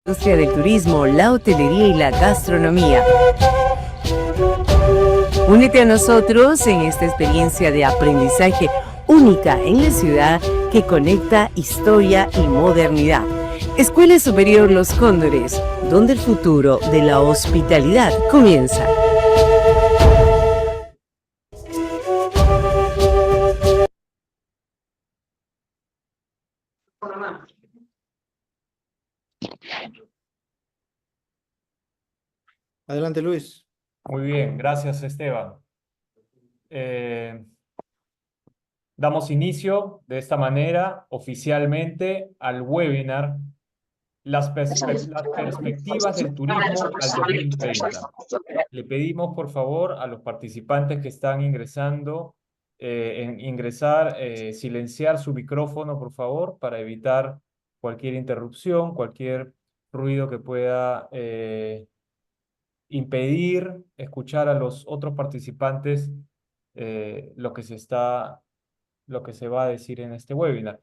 Industria del turismo, la hotelería y la gastronomía. Únete a nosotros en esta experiencia de aprendizaje única en la ciudad que conecta historia y modernidad. Escuela Superior Los Cóndores, donde el futuro de la hospitalidad comienza. Adelante, Luis. Muy bien, gracias Esteban. Eh, Damos inicio de esta manera oficialmente al webinar las perspectivas del turismo al 2030. Le pedimos por favor a los participantes que están ingresando, silenciar su micrófono por favor para evitar cualquier interrupción, cualquier ruido que pueda impedir escuchar a los otros participantes lo que se va a decir en este webinar.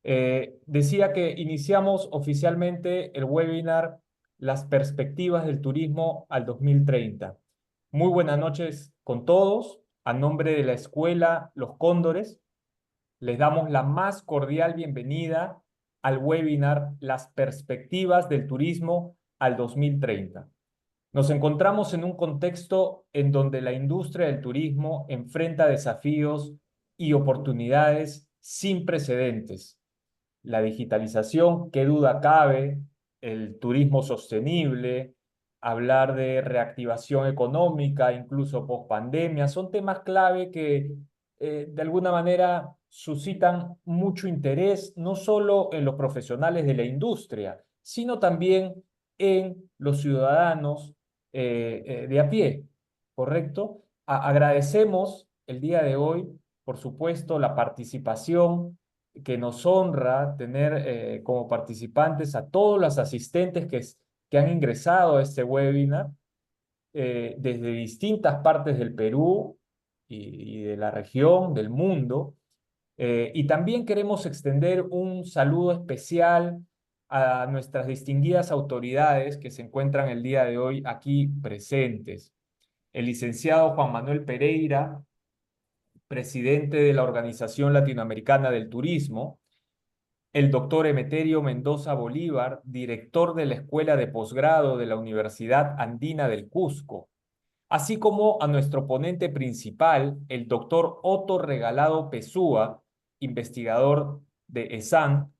Decía que iniciamos oficialmente el webinar Las perspectivas del turismo al 2030. Muy buenas noches con todos. A nombre de la Escuela Los Cóndores, les damos la más cordial bienvenida al webinar Las perspectivas del turismo al 2030. Nos encontramos en un contexto en donde la industria del turismo enfrenta desafíos y oportunidades sin precedentes. La digitalización, qué duda cabe, el turismo sostenible, hablar de reactivación económica, incluso post-pandemia, son temas clave que de alguna manera suscitan mucho interés, no solo en los profesionales de la industria, sino también en los ciudadanos de a pie, ¿correcto? Agradecemos el día de hoy, por supuesto, la participación que nos honra tener como participantes a todos los asistentes que han ingresado a este webinar desde distintas partes del Perú y de la región, del mundo. Y también queremos extender un saludo especial a nuestras distinguidas autoridades que se encuentran el día de hoy aquí presentes. El licenciado Juan Manuel Pereira, presidente de la Organización Latinoamericana del Turismo, el doctor Emeterio Mendoza Bolívar, director de la Escuela de Posgrado de la Universidad Andina del Cusco, así como a nuestro ponente principal, el doctor Otto Regalado Pesúa, investigador de ESAN,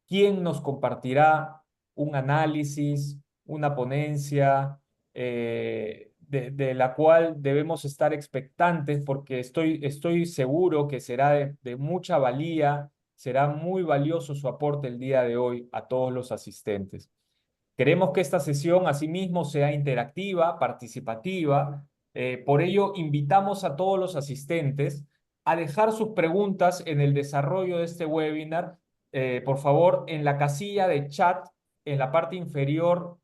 quien nos compartirá un análisis, una ponencia de la cual debemos estar expectantes porque estoy seguro que será de mucha valía, será muy valioso su aporte el día de hoy a todos los asistentes. Queremos que esta sesión asimismo sea interactiva, participativa. Por ello, invitamos a todos los asistentes a dejar sus preguntas en el desarrollo de este webinar. Por favor, en la casilla de chat, en la parte inferior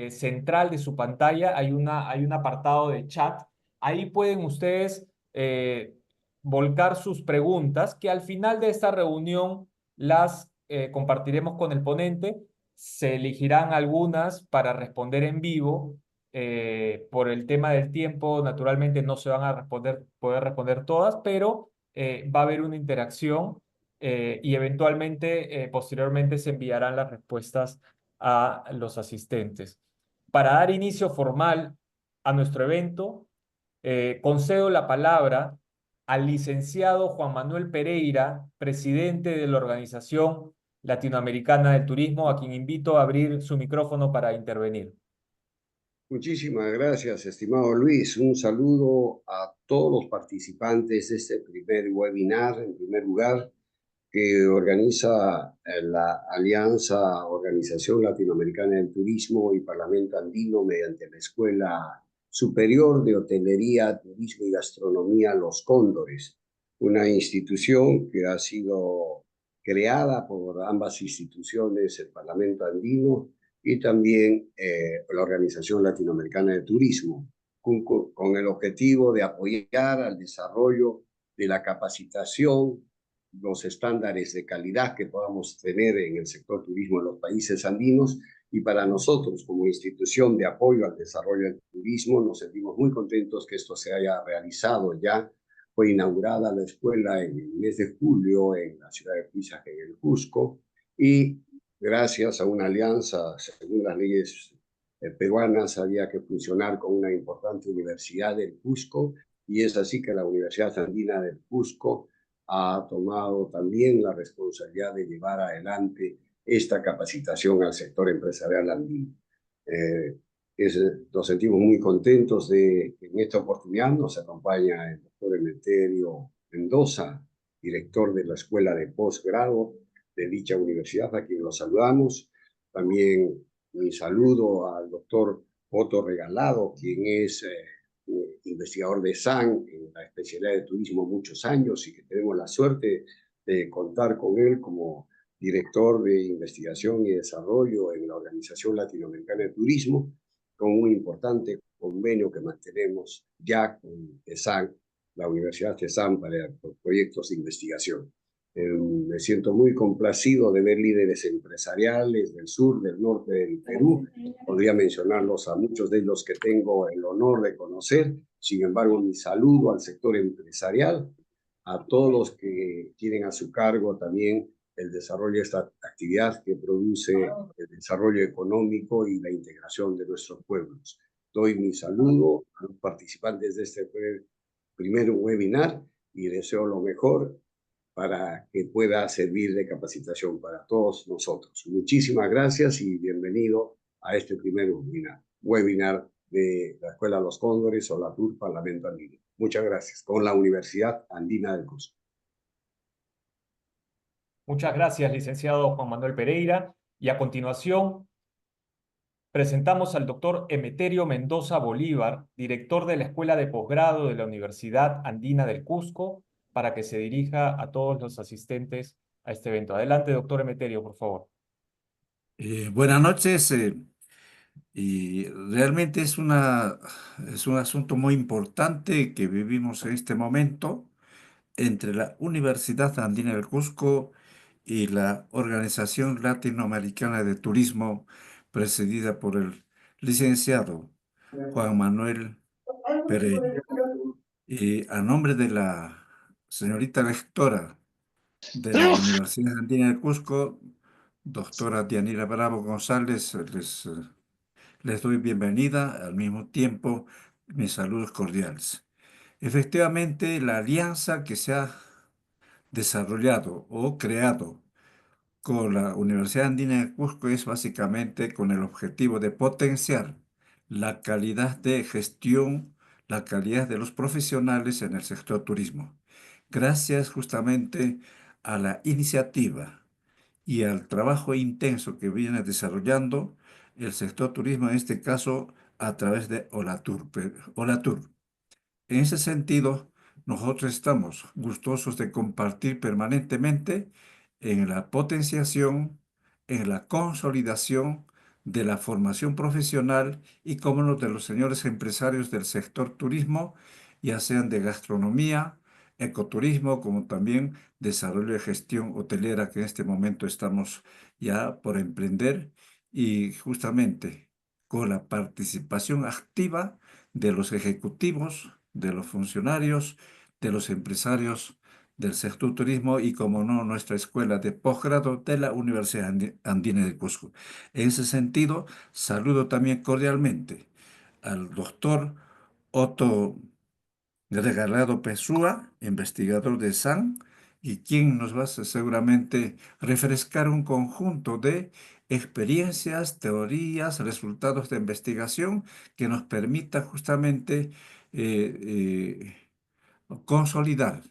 central de su pantalla, hay un apartado de chat. Ahí pueden ustedes volcar sus preguntas, que al final de esta reunión las compartiremos con el ponente. Se elegirán algunas para responder en vivo. Por el tema del tiempo, naturalmente no se van a poder responder todas, pero va a haber una interacción y eventualmente, posteriormente, se enviarán las respuestas a los asistentes. Para dar inicio formal a nuestro evento, concedo la palabra al licenciado Juan Manuel Pereira, presidente de la Organización Latinoamericana del Turismo, a quien invito a abrir su micrófono para intervenir. Muchísimas gracias, estimado Luis. Un saludo a todos los participantes de este primer webinar, en primer lugar, que organiza la Alianza Organización Latinoamericana del Turismo y Parlamento Andino mediante la Escuela Superior de Hotelería, Turismo y Gastronomía Los Cóndores, una institución que ha sido creada por ambas instituciones, el Parlamento Andino y también la Organización Latinoamericana de Turismo, con el objetivo de apoyar al desarrollo de la capacitación, los estándares de calidad que podamos tener en el sector turismo en los países andinos Y para nosotros, como institución de apoyo al desarrollo del turismo, nos sentimos muy contentos que esto se haya realizado ya. Fue inaugurada la escuela en el mes de julio en la ciudad de Pisaje, en el Cusco, y gracias a una alianza, según las leyes peruanas, había que funcionar con una importante universidad del Cusco, y es así que la Universidad Andina del Cusco ha tomado también la responsabilidad de llevar adelante esta capacitación al sector empresarial andino. Nos sentimos muy contentos de que en esta oportunidad nos acompaña el doctor Emeterio Mendoza, director de la Escuela de Posgrado de dicha universidad, a quien los saludamos. También mi saludo al doctor Otto Regalado, quien es investigador de SAN en la especialidad de turismo muchos años y que tenemos la suerte de contar con él como director de investigación y desarrollo en la Organización Latinoamericana de Turismo, con un importante convenio que mantenemos ya con TESAN, la Universidad TESAN, para proyectos de investigación. Me siento muy complacido de ver líderes empresariales del sur, del norte del Perú. Podría mencionarlos a muchos de ellos que tengo el honor de conocer. Sin embargo, mi saludo al sector empresarial, a todos los que tienen a su cargo también el desarrollo de esta actividad que produce el desarrollo económico y la integración de nuestros pueblos. Doy mi saludo a los participantes de este primer webinar y deseo lo mejor para que pueda servir de capacitación para todos nosotros. Muchísimas gracias y bienvenido a este primer webinar de la Escuela Los Cóndores o la TUR Parlamento Andino. Muchas gracias. Con la Universidad Andina del Cusco. Muchas gracias, licenciado Juan Manuel Pereira. Y a continuación, presentamos al doctor Emeterio Mendoza Bolívar, director de la Escuela de Posgrado de la Universidad Andina del Cusco, para que se dirija a todos los asistentes a este evento. Adelante, doctor Emeterio, por favor. Buenas noches. Y realmente es un asunto muy importante que vivimos en este momento entre la Universidad Andina del Cusco y la Organización Latinoamericana de Turismo, presidida por el licenciado Juan Manuel Pereira. Y a nombre de la señorita rectora de la Universidad Andina del Cusco, doctora Dianira Bravo González, les doy bienvenida, al mismo tiempo mis saludos cordiales. Efectivamente, la alianza que se ha desarrollado o creado con la Universidad Andina del Cusco es básicamente con el objetivo de potenciar la calidad de gestión, la calidad de los profesionales en el sector turismo. Gracias justamente a la iniciativa y al trabajo intenso que viene desarrollando el sector turismo, en este caso a través de Olatur. En ese sentido, nosotros estamos gustosos de compartir permanentemente en la potenciación, en la consolidación de la formación profesional y, como no, de los señores empresarios del sector turismo, ya sean de gastronomía, ecoturismo, como también desarrollo de gestión hotelera, que en este momento estamos ya por emprender, y justamente con la participación activa de los ejecutivos, de los funcionarios, de los empresarios del sector turismo y, como no, nuestra escuela de posgrado de la Universidad Andina del Cusco. En ese sentido, saludo también cordialmente al doctor Otto Regalado Pesúa, investigador de SAN, y quien nos va a seguramente refrescar un conjunto de experiencias, teorías, resultados de investigación que nos permita justamente consolidar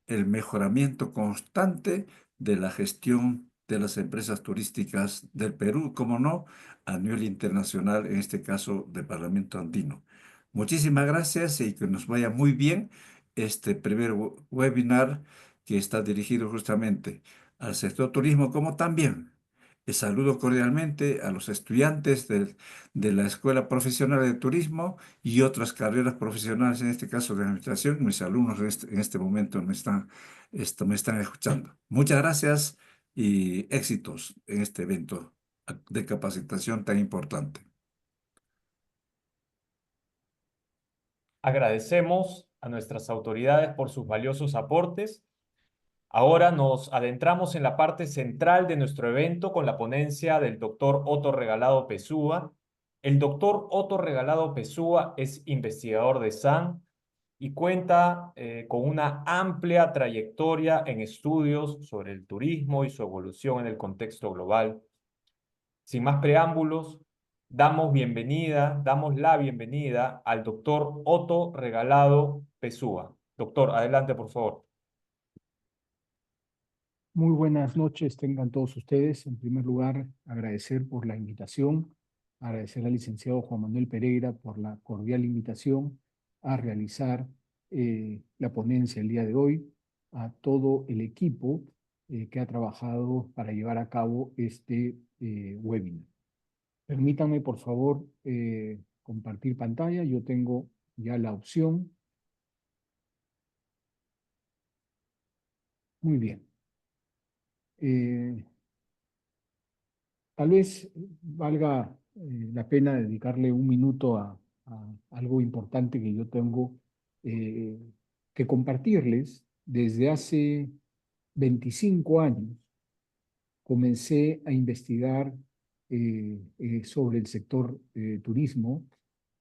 el mejoramiento constante de la gestión de las empresas turísticas del Perú, como no, a nivel internacional, en este caso del Parlamento Andino. Muchísimas gracias y que nos vaya muy bien este primer webinar que está dirigido justamente al sector turismo, como también saludo cordialmente a los estudiantes de la Escuela Profesional de Turismo y otras carreras profesionales, en este caso de administración. Mis alumnos en este momento me están escuchando. Muchas gracias y éxitos en este evento de capacitación tan importante. Agradecemos a nuestras autoridades por sus valiosos aportes. Ahora nos adentramos en la parte central de nuestro evento con la ponencia del doctor Otto Regalado Pessoa. El doctor Otto Regalado Pessoa es investigador de SAN y cuenta con una amplia trayectoria en estudios sobre el turismo y su evolución en el contexto global. Sin más preámbulos, damos la bienvenida al doctor Otto Regalado Pessoa. Doctor, adelante, por favor. Muy buenas noches, tengan todos ustedes. En primer lugar, agradecer por la invitación, agradecer al licenciado Juan Manuel Pereira por la cordial invitación a realizar la ponencia el día de hoy, a todo el equipo que ha trabajado para llevar a cabo este webinar. Permítanme, por favor, compartir pantalla. Yo tengo ya la opción. Muy bien. Tal vez valga la pena dedicarle un minuto a algo importante que yo tengo que compartirles. Desde hace 25 años comencé a investigar sobre el sector turismo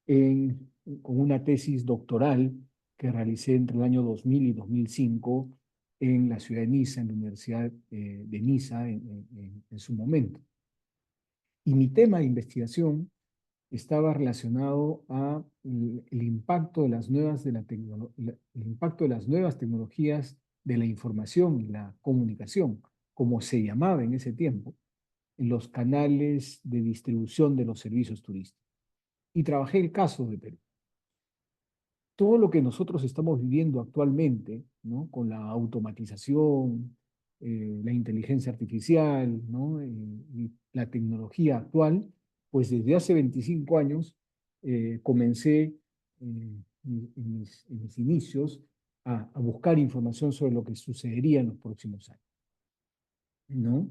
con una tesis doctoral que realicé entre el año 2000 y 2005 en la ciudad de Niza, en la Universidad de Niza en su momento. Y mi tema de investigación estaba relacionado a el impacto de las nuevas, el impacto de las nuevas tecnologías de la información y la comunicación, como se llamaba en ese tiempo, en los canales de distribución de los servicios turísticos. Y trabajé el caso de Perú. Todo lo que nosotros estamos viviendo actualmente, ¿no? Con la automatización, la inteligencia artificial, ¿no? Y la tecnología actual, pues desde hace 25 años comencé en mis inicios a buscar información sobre lo que sucedería en los próximos años, ¿no?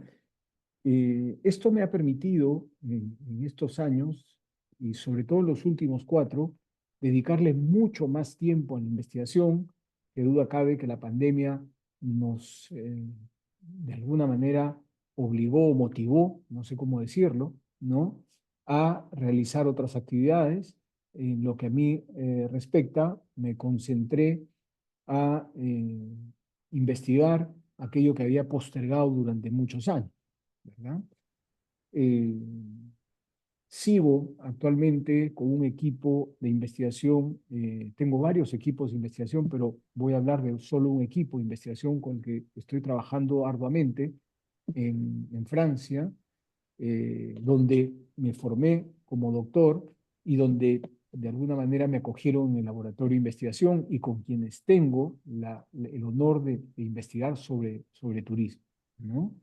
Esto me ha permitido en estos años, y sobre todo en los últimos 4, dedicarle mucho más tiempo a la investigación. Que duda cabe que la pandemia nos, de alguna manera, obligó o motivó, no sé cómo decirlo, ¿no?, a realizar otras actividades. En lo que a mí respecta, me concentré a investigar aquello que había postergado durante muchos años, ¿verdad? Sigo actualmente con un equipo de investigación, tengo varios equipos de investigación, pero voy a hablar de solo un equipo de investigación con el que estoy trabajando arduamente en Francia, donde me formé como doctor y donde de alguna manera me acogieron en el laboratorio de investigación y con quienes tengo el honor de investigar sobre turismo, ¿no?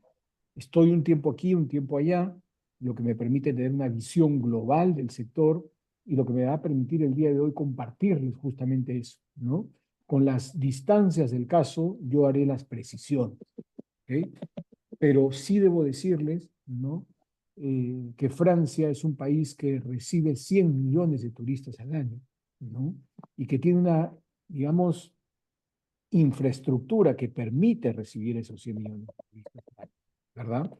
Estoy un tiempo aquí, un tiempo allá, lo que me permite tener una visión global del sector y lo que me va a permitir el día de hoy compartirles justamente eso, ¿no? Con las distancias del caso, yo haré las precisiones, ¿ok? Pero sí debo decirles, ¿no?, que Francia es un país que recibe 100 millones de turistas al año, ¿no? Y que tiene una, digamos, infraestructura que permite recibir esos 100 millones de turistas al año, ¿verdad?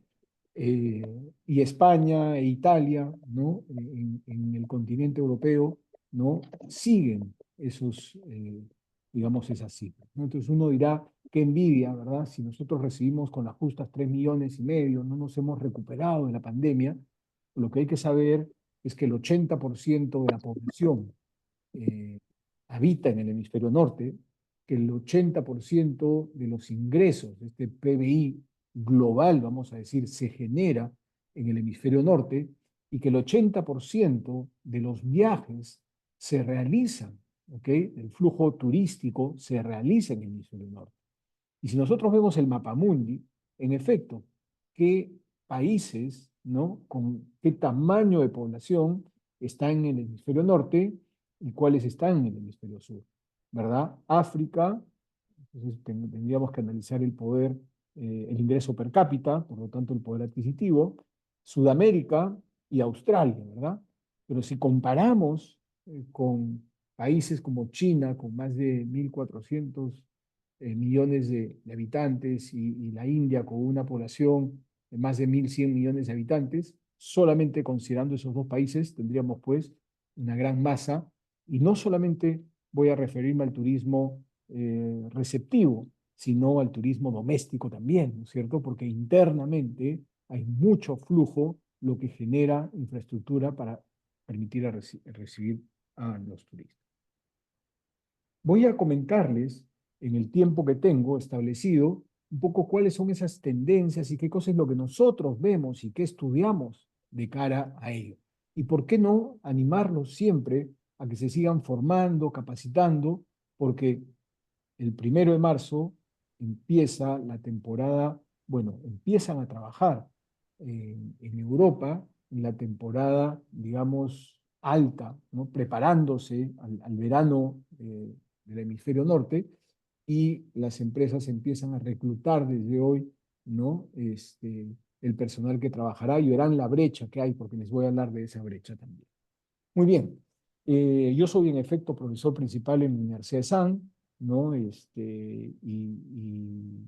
Y España e Italia, ¿no?, en el continente europeo, ¿no?, siguen esos, digamos, esas cifras, ¿no? Entonces uno dirá, qué envidia, ¿verdad? Si nosotros recibimos con las justas 3,5 millones, no nos hemos recuperado de la pandemia. Lo que hay que saber es que el 80% de la población habita en el hemisferio norte, que el 80% de los ingresos de este PBI global, vamos a decir, se genera en el hemisferio norte y que el 80% de los viajes se realizan, ¿ok? El flujo turístico se realiza en el hemisferio norte. Y si nosotros vemos el mapamundi, en efecto, qué países, ¿no?, con qué tamaño de población están en el hemisferio norte y cuáles están en el hemisferio sur, ¿verdad? África, entonces tendríamos que analizar el poder, el ingreso per cápita, por lo tanto el poder adquisitivo. Sudamérica y Australia, ¿verdad? Pero si comparamos con países como China, con más de 1.400 millones de habitantes, y la India con una población de más de 1.100 millones de habitantes, solamente considerando esos dos países tendríamos pues una gran masa, y no solamente voy a referirme al turismo receptivo, sino al turismo doméstico también, ¿no es cierto? Porque internamente hay mucho flujo, lo que genera infraestructura para permitir recibir a los turistas. Voy a comentarles, en el tiempo que tengo establecido, un poco cuáles son esas tendencias y qué cosas es lo que nosotros vemos y qué estudiamos de cara a ello. Y por qué no animarlos siempre a que se sigan formando, capacitando, porque el 1 de marzo empieza la temporada, bueno, empiezan a trabajar en Europa en la temporada, digamos, alta, ¿no? Preparándose al verano del hemisferio norte, y las empresas empiezan a reclutar desde hoy, ¿no? El personal que trabajará, y verán la brecha que hay, porque les voy a hablar de esa brecha también. Muy bien. Yo soy en efecto profesor principal en la Universidad de San, ¿no? Y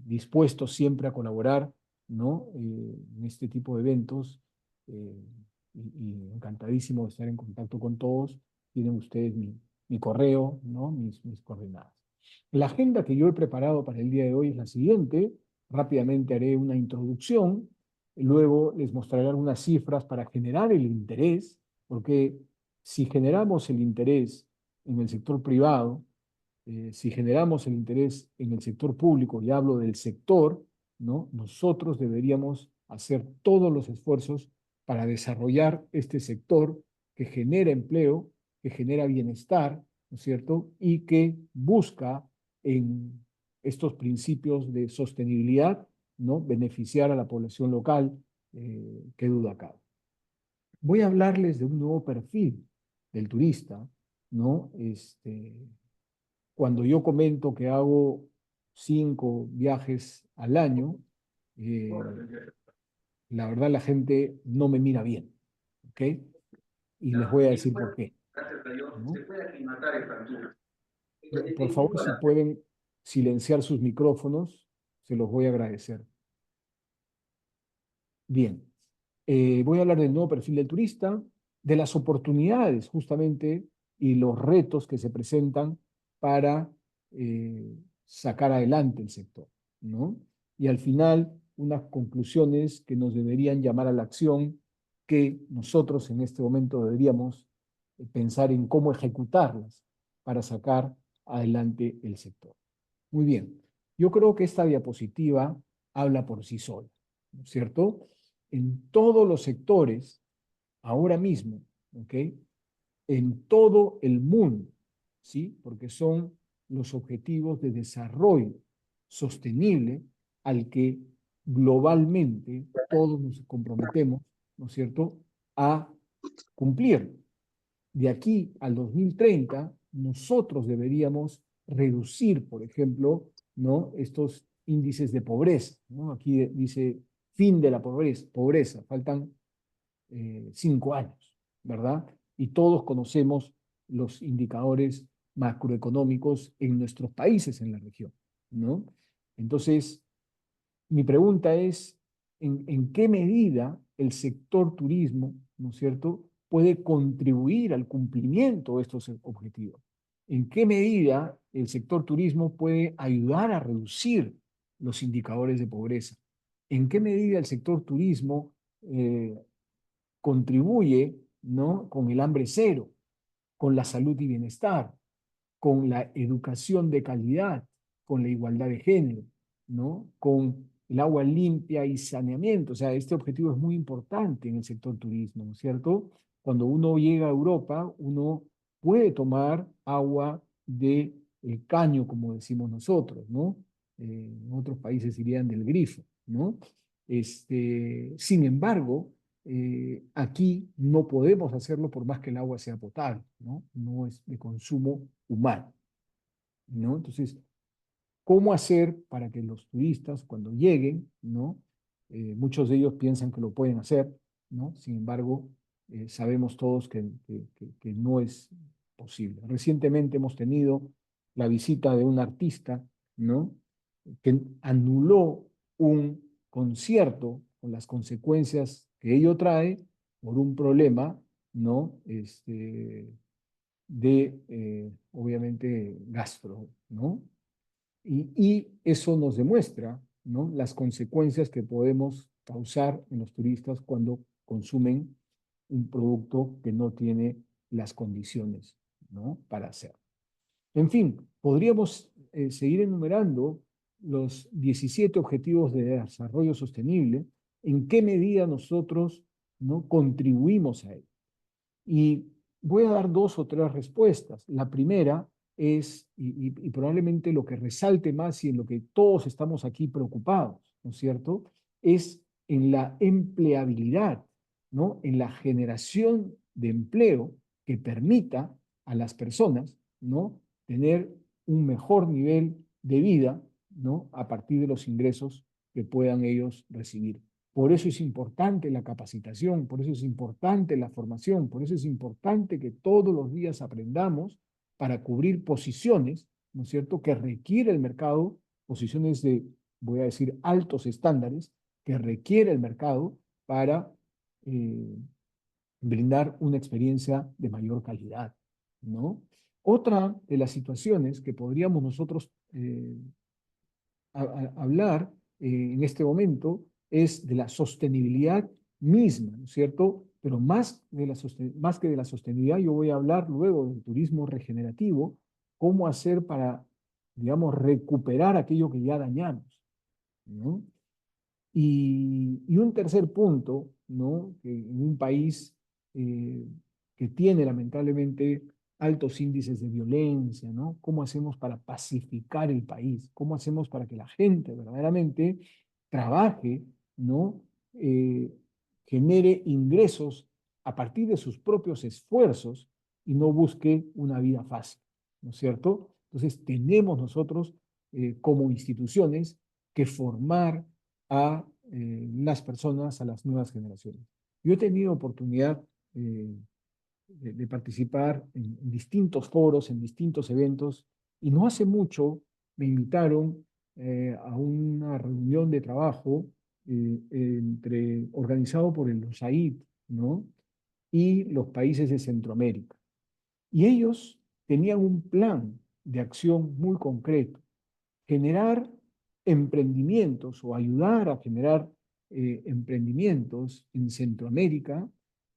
dispuesto siempre a colaborar, ¿no? En este tipo de eventos, y encantadísimo de estar en contacto con todos. Tienen ustedes mi correo, ¿no? Mis coordenadas. La agenda que yo he preparado para el día de hoy es la siguiente. Rápidamente haré una introducción, luego les mostraré algunas cifras para generar el interés, porque si generamos el interés en el sector privado, si generamos el interés en el sector público, y hablo del sector, ¿no? Nosotros deberíamos hacer todos los esfuerzos para desarrollar este sector que genera empleo, que genera bienestar, ¿no es cierto? Y que busca en estos principios de sostenibilidad, ¿no? Beneficiar a la población local, qué duda cabe. Voy a hablarles de un nuevo perfil del turista, ¿no? Cuando yo comento que hago 5 viajes al año, eh, la verdad la gente no me mira bien, ¿ok? Y les voy a decir por qué, ¿no? Por favor, si pueden silenciar sus micrófonos, se los voy a agradecer. Bien, voy a hablar del nuevo perfil del turista, de las oportunidades justamente y los retos que se presentan para sacar adelante el sector, ¿no? Y al final, unas conclusiones que nos deberían llamar a la acción, que nosotros en este momento deberíamos pensar en cómo ejecutarlas para sacar adelante el sector. Muy bien, yo creo que esta diapositiva habla por sí sola, ¿no es cierto? En todos los sectores, ahora mismo, ¿ok? En todo el mundo, ¿sí? Porque son los objetivos de desarrollo sostenible al que globalmente todos nos comprometemos, ¿no es cierto?, a cumplir. De aquí al 2030, nosotros deberíamos reducir, por ejemplo, ¿no?, estos índices de pobreza, ¿no? Aquí dice fin de la pobreza, faltan 5 años, ¿verdad? Y todos conocemos los indicadores macroeconómicos en nuestros países en la región, ¿no? Entonces, mi pregunta es, ¿en qué medida el sector turismo, ¿no es cierto?, puede contribuir al cumplimiento de estos objetivos? ¿En qué medida el sector turismo puede ayudar a reducir los indicadores de pobreza? ¿En qué medida el sector turismo contribuye, ¿no?, con el hambre cero, con la salud y bienestar, con la educación de calidad, con la igualdad de género, ¿no?, con el agua limpia y saneamiento? O sea, este objetivo es muy importante en el sector turismo, ¿no es cierto? Cuando uno llega a Europa, uno puede tomar agua de el caño, como decimos nosotros, ¿no? En otros países dirían del grifo, ¿no? Sin embargo, aquí no podemos hacerlo por más que el agua sea potable, ¿no? No es de consumo humano, ¿no? Entonces, ¿cómo hacer para que los turistas cuando lleguen, ¿no? Muchos de ellos piensan que lo pueden hacer, ¿no? Sin embargo, sabemos todos que no es posible. Recientemente hemos tenido la visita de un artista, ¿no? Que anuló un concierto con las consecuencias que ello trae por un problema, ¿no? Obviamente, gastro, ¿no? Y eso nos demuestra, ¿no? Las consecuencias que podemos causar en los turistas cuando consumen un producto que no tiene las condiciones, ¿no? Para hacerlo. En fin, podríamos seguir enumerando los 17 objetivos de desarrollo sostenible, en qué medida nosotros, ¿no?, contribuimos a él. Y voy a dar dos o tres respuestas. La primera es, y probablemente lo que resalte más y en lo que todos estamos aquí preocupados, ¿no es cierto?, es en la empleabilidad, ¿no?, en la generación de empleo que permita a las personas, ¿no?, tener un mejor nivel de vida, ¿no?, a partir de los ingresos que puedan ellos recibir. Por eso es importante la capacitación, por eso es importante la formación, por eso es importante que todos los días aprendamos para cubrir posiciones, ¿no es cierto?, que requiere el mercado, posiciones de, voy a decir, altos estándares, que requiere el mercado para brindar una experiencia de mayor calidad, ¿no? Otra de las situaciones que podríamos nosotros hablar en este momento es de la sostenibilidad misma, ¿no es cierto? Pero más que de la sostenibilidad, yo voy a hablar luego del turismo regenerativo, cómo hacer para, digamos, recuperar aquello que ya dañamos, ¿no? Y un tercer punto, ¿no?, que en un país que tiene lamentablemente altos índices de violencia, ¿no? ¿Cómo hacemos para pacificar el país? ¿Cómo hacemos para que la gente verdaderamente trabaje, ¿no? Genere ingresos a partir de sus propios esfuerzos y no busque una vida fácil, ¿no es cierto? Entonces tenemos nosotros como instituciones que formar a las personas, a las nuevas generaciones. Yo he tenido oportunidad de participar en distintos foros, en distintos eventos, y no hace mucho me invitaron a una reunión de trabajo organizado por el USAID, ¿no?, y los países de Centroamérica. Y ellos tenían un plan de acción muy concreto: generar emprendimientos o ayudar a generar emprendimientos en Centroamérica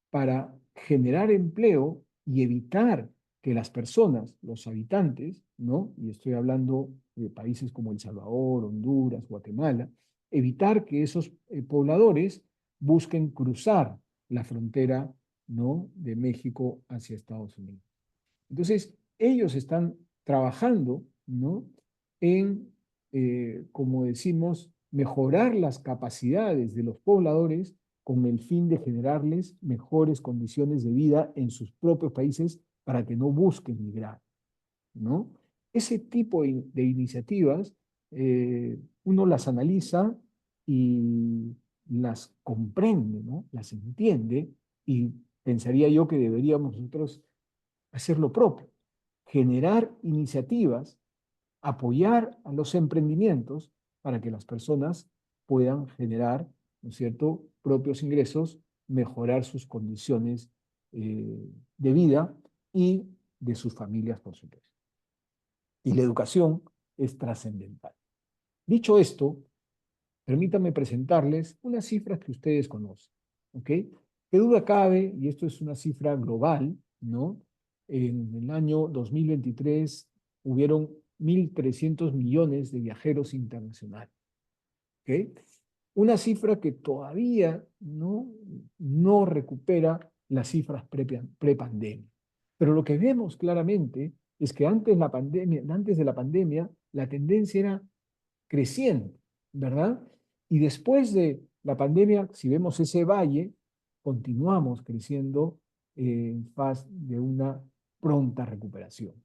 para generar empleo y evitar que las personas, los habitantes, ¿no?, y estoy hablando de países como El Salvador, Honduras, Guatemala, evitar que esos pobladores busquen cruzar la frontera, ¿no?, de México hacia Estados Unidos. Entonces, ellos están trabajando, ¿no?, en, como decimos, mejorar las capacidades de los pobladores con el fin de generarles mejores condiciones de vida en sus propios países para que no busquen migrar, ¿no? Ese tipo de iniciativas uno las analiza y las comprende, ¿no?, las entiende, y pensaría yo que deberíamos nosotros hacer lo propio, generar iniciativas, apoyar a los emprendimientos para que las personas puedan generar, ¿no es cierto?, propios ingresos, mejorar sus condiciones de vida y de sus familias, por supuesto. Y la educación es trascendental. Dicho esto, permítanme presentarles unas cifras que ustedes conocen, ¿ok? Qué duda cabe, y esto es una cifra global, ¿no? En el año 2023 hubieron 1.300 millones de viajeros internacionales, ¿ok? Una cifra que todavía no recupera las cifras prepandemia. Pero lo que vemos claramente es que antes de la pandemia, la tendencia era creciente, ¿verdad? Y después de la pandemia, si vemos ese valle, continuamos creciendo en faz de una pronta recuperación,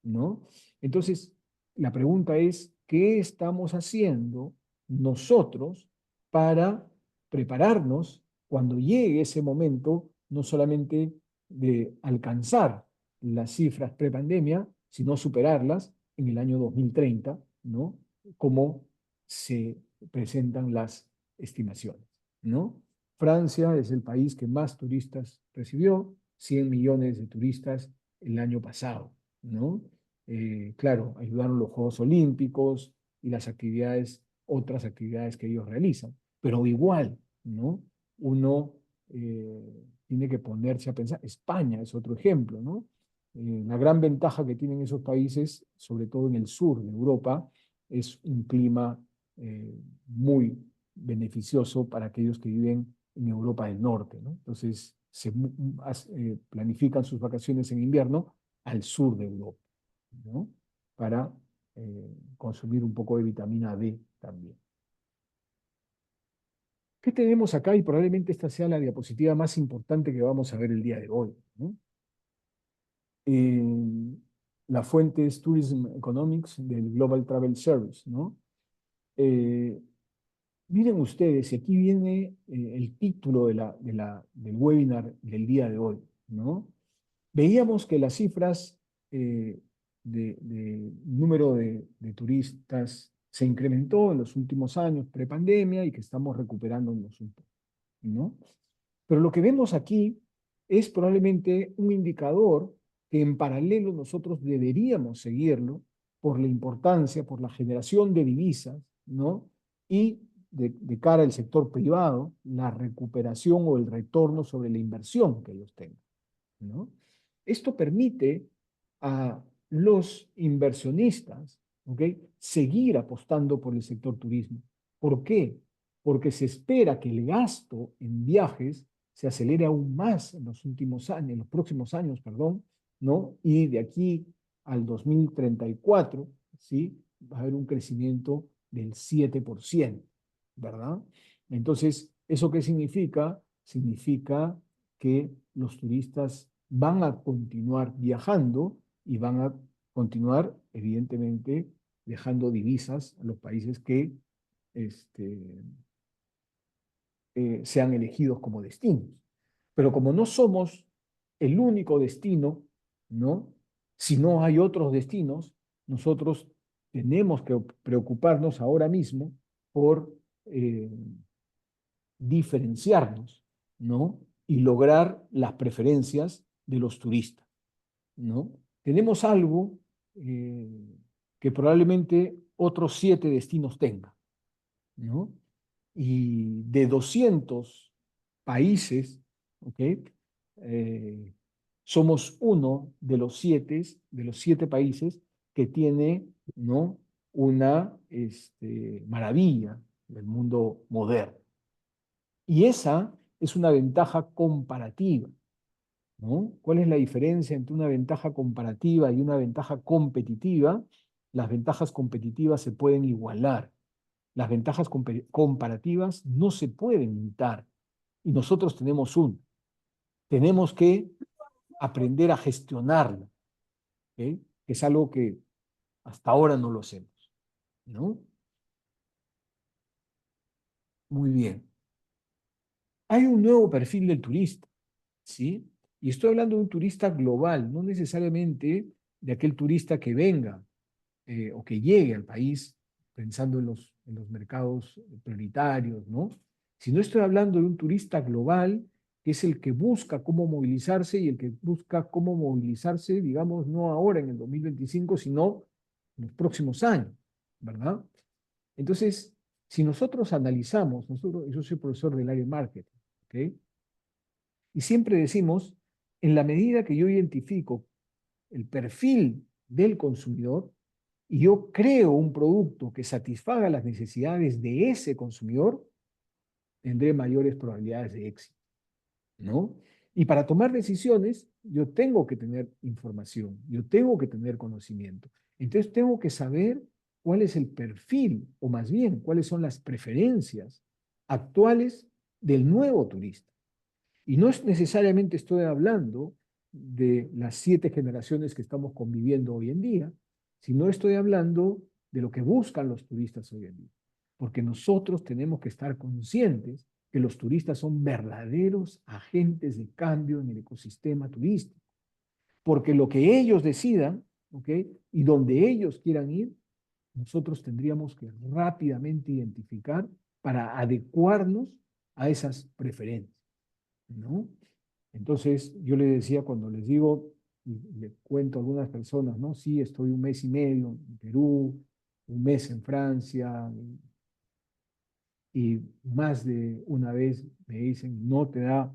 ¿no? Entonces, la pregunta es, ¿qué estamos haciendo nosotros para prepararnos cuando llegue ese momento, no solamente de alcanzar las cifras prepandemia, sino superarlas en el año 2030, ¿no? Como se presentan las estimaciones, ¿no? Francia es el país que más turistas recibió, 100 millones de turistas el año pasado, ¿no? Claro, ayudaron los Juegos Olímpicos y las actividades, otras actividades que ellos realizan, pero igual, ¿no? Uno tiene que ponerse a pensar. España es otro ejemplo, ¿no? La gran ventaja que tienen esos países, sobre todo en el sur de Europa, es un clima muy beneficioso para aquellos que viven en Europa del Norte, ¿no? Entonces, planifican sus vacaciones en invierno al sur de Europa, ¿no? Para consumir un poco de vitamina D también. ¿Qué tenemos acá? Y probablemente esta sea la diapositiva más importante que vamos a ver el día de hoy, ¿no? La fuente es Tourism Economics del Global Travel Service, ¿no? Miren ustedes, y aquí viene el título del webinar del día de hoy, ¿no? Veíamos que las cifras de número de turistas se incrementó en los últimos años prepandemia y que estamos recuperándonos un poco, ¿no? Pero lo que vemos aquí es probablemente un indicador que en paralelo nosotros deberíamos seguirlo por la importancia, por la generación de divisas, ¿no? Y de cara al sector privado, la recuperación o el retorno sobre la inversión que ellos tengan, ¿no? Esto permite a los inversionistas, ¿ok?, seguir apostando por el sector turismo. ¿Por qué? Porque se espera que el gasto en viajes se acelere aún más en los últimos años, en los próximos años, perdón, ¿no? Y de aquí al 2034, ¿sí?, va a haber un crecimiento del 7%, ¿verdad? Entonces, ¿eso qué significa? Significa que los turistas van a continuar viajando y van a continuar, evidentemente, dejando divisas a los países que sean elegidos como destinos. Pero como no somos el único destino, ¿no? Si no hay otros destinos, nosotros tenemos que preocuparnos ahora mismo por diferenciarnos, ¿no? Y lograr las preferencias de los turistas, ¿no? Tenemos algo que probablemente otros 7 destinos tengan, ¿no? Y de 200 países, ¿ok? Somos uno de los siete países que tiene, ¿no?, una maravilla del mundo moderno. Y esa es una ventaja comparativa, ¿no? ¿Cuál es la diferencia entre una ventaja comparativa y una ventaja competitiva? Las ventajas competitivas se pueden igualar. Las ventajas comparativas no se pueden imitar. Y nosotros tenemos una. Tenemos que aprender a gestionarla, ¿ok? Que es algo que hasta ahora no lo hacemos, ¿no? Muy bien. Hay un nuevo perfil del turista, ¿sí? Y estoy hablando de un turista global, no necesariamente de aquel turista que venga o que llegue al país pensando en los mercados prioritarios, ¿no? Sino estoy hablando de un turista global que es el que busca cómo movilizarse y el que busca cómo movilizarse, digamos, no ahora en el 2025, sino en los próximos años, ¿verdad? Entonces, si nosotros analizamos, yo soy profesor del área de marketing, ¿ok? Y siempre decimos, en la medida que yo identifico el perfil del consumidor y yo creo un producto que satisfaga las necesidades de ese consumidor, tendré mayores probabilidades de éxito, ¿no? Y para tomar decisiones, yo tengo que tener información, yo tengo que tener conocimiento. Entonces tengo que saber cuál es el perfil, o más bien, cuáles son las preferencias actuales del nuevo turista. Y no es necesariamente estoy hablando de las 7 generaciones que estamos conviviendo hoy en día, sino estoy hablando de lo que buscan los turistas hoy en día. Porque nosotros tenemos que estar conscientes que los turistas son verdaderos agentes de cambio en el ecosistema turístico, porque lo que ellos decidan, ¿ok? Y donde ellos quieran ir, nosotros tendríamos que rápidamente identificar para adecuarnos a esas preferencias, ¿no? Entonces, yo le decía cuando les digo, y le cuento a algunas personas, ¿no? Sí, estoy un mes y medio en Perú, un mes en Francia, y más de una vez me dicen, no te da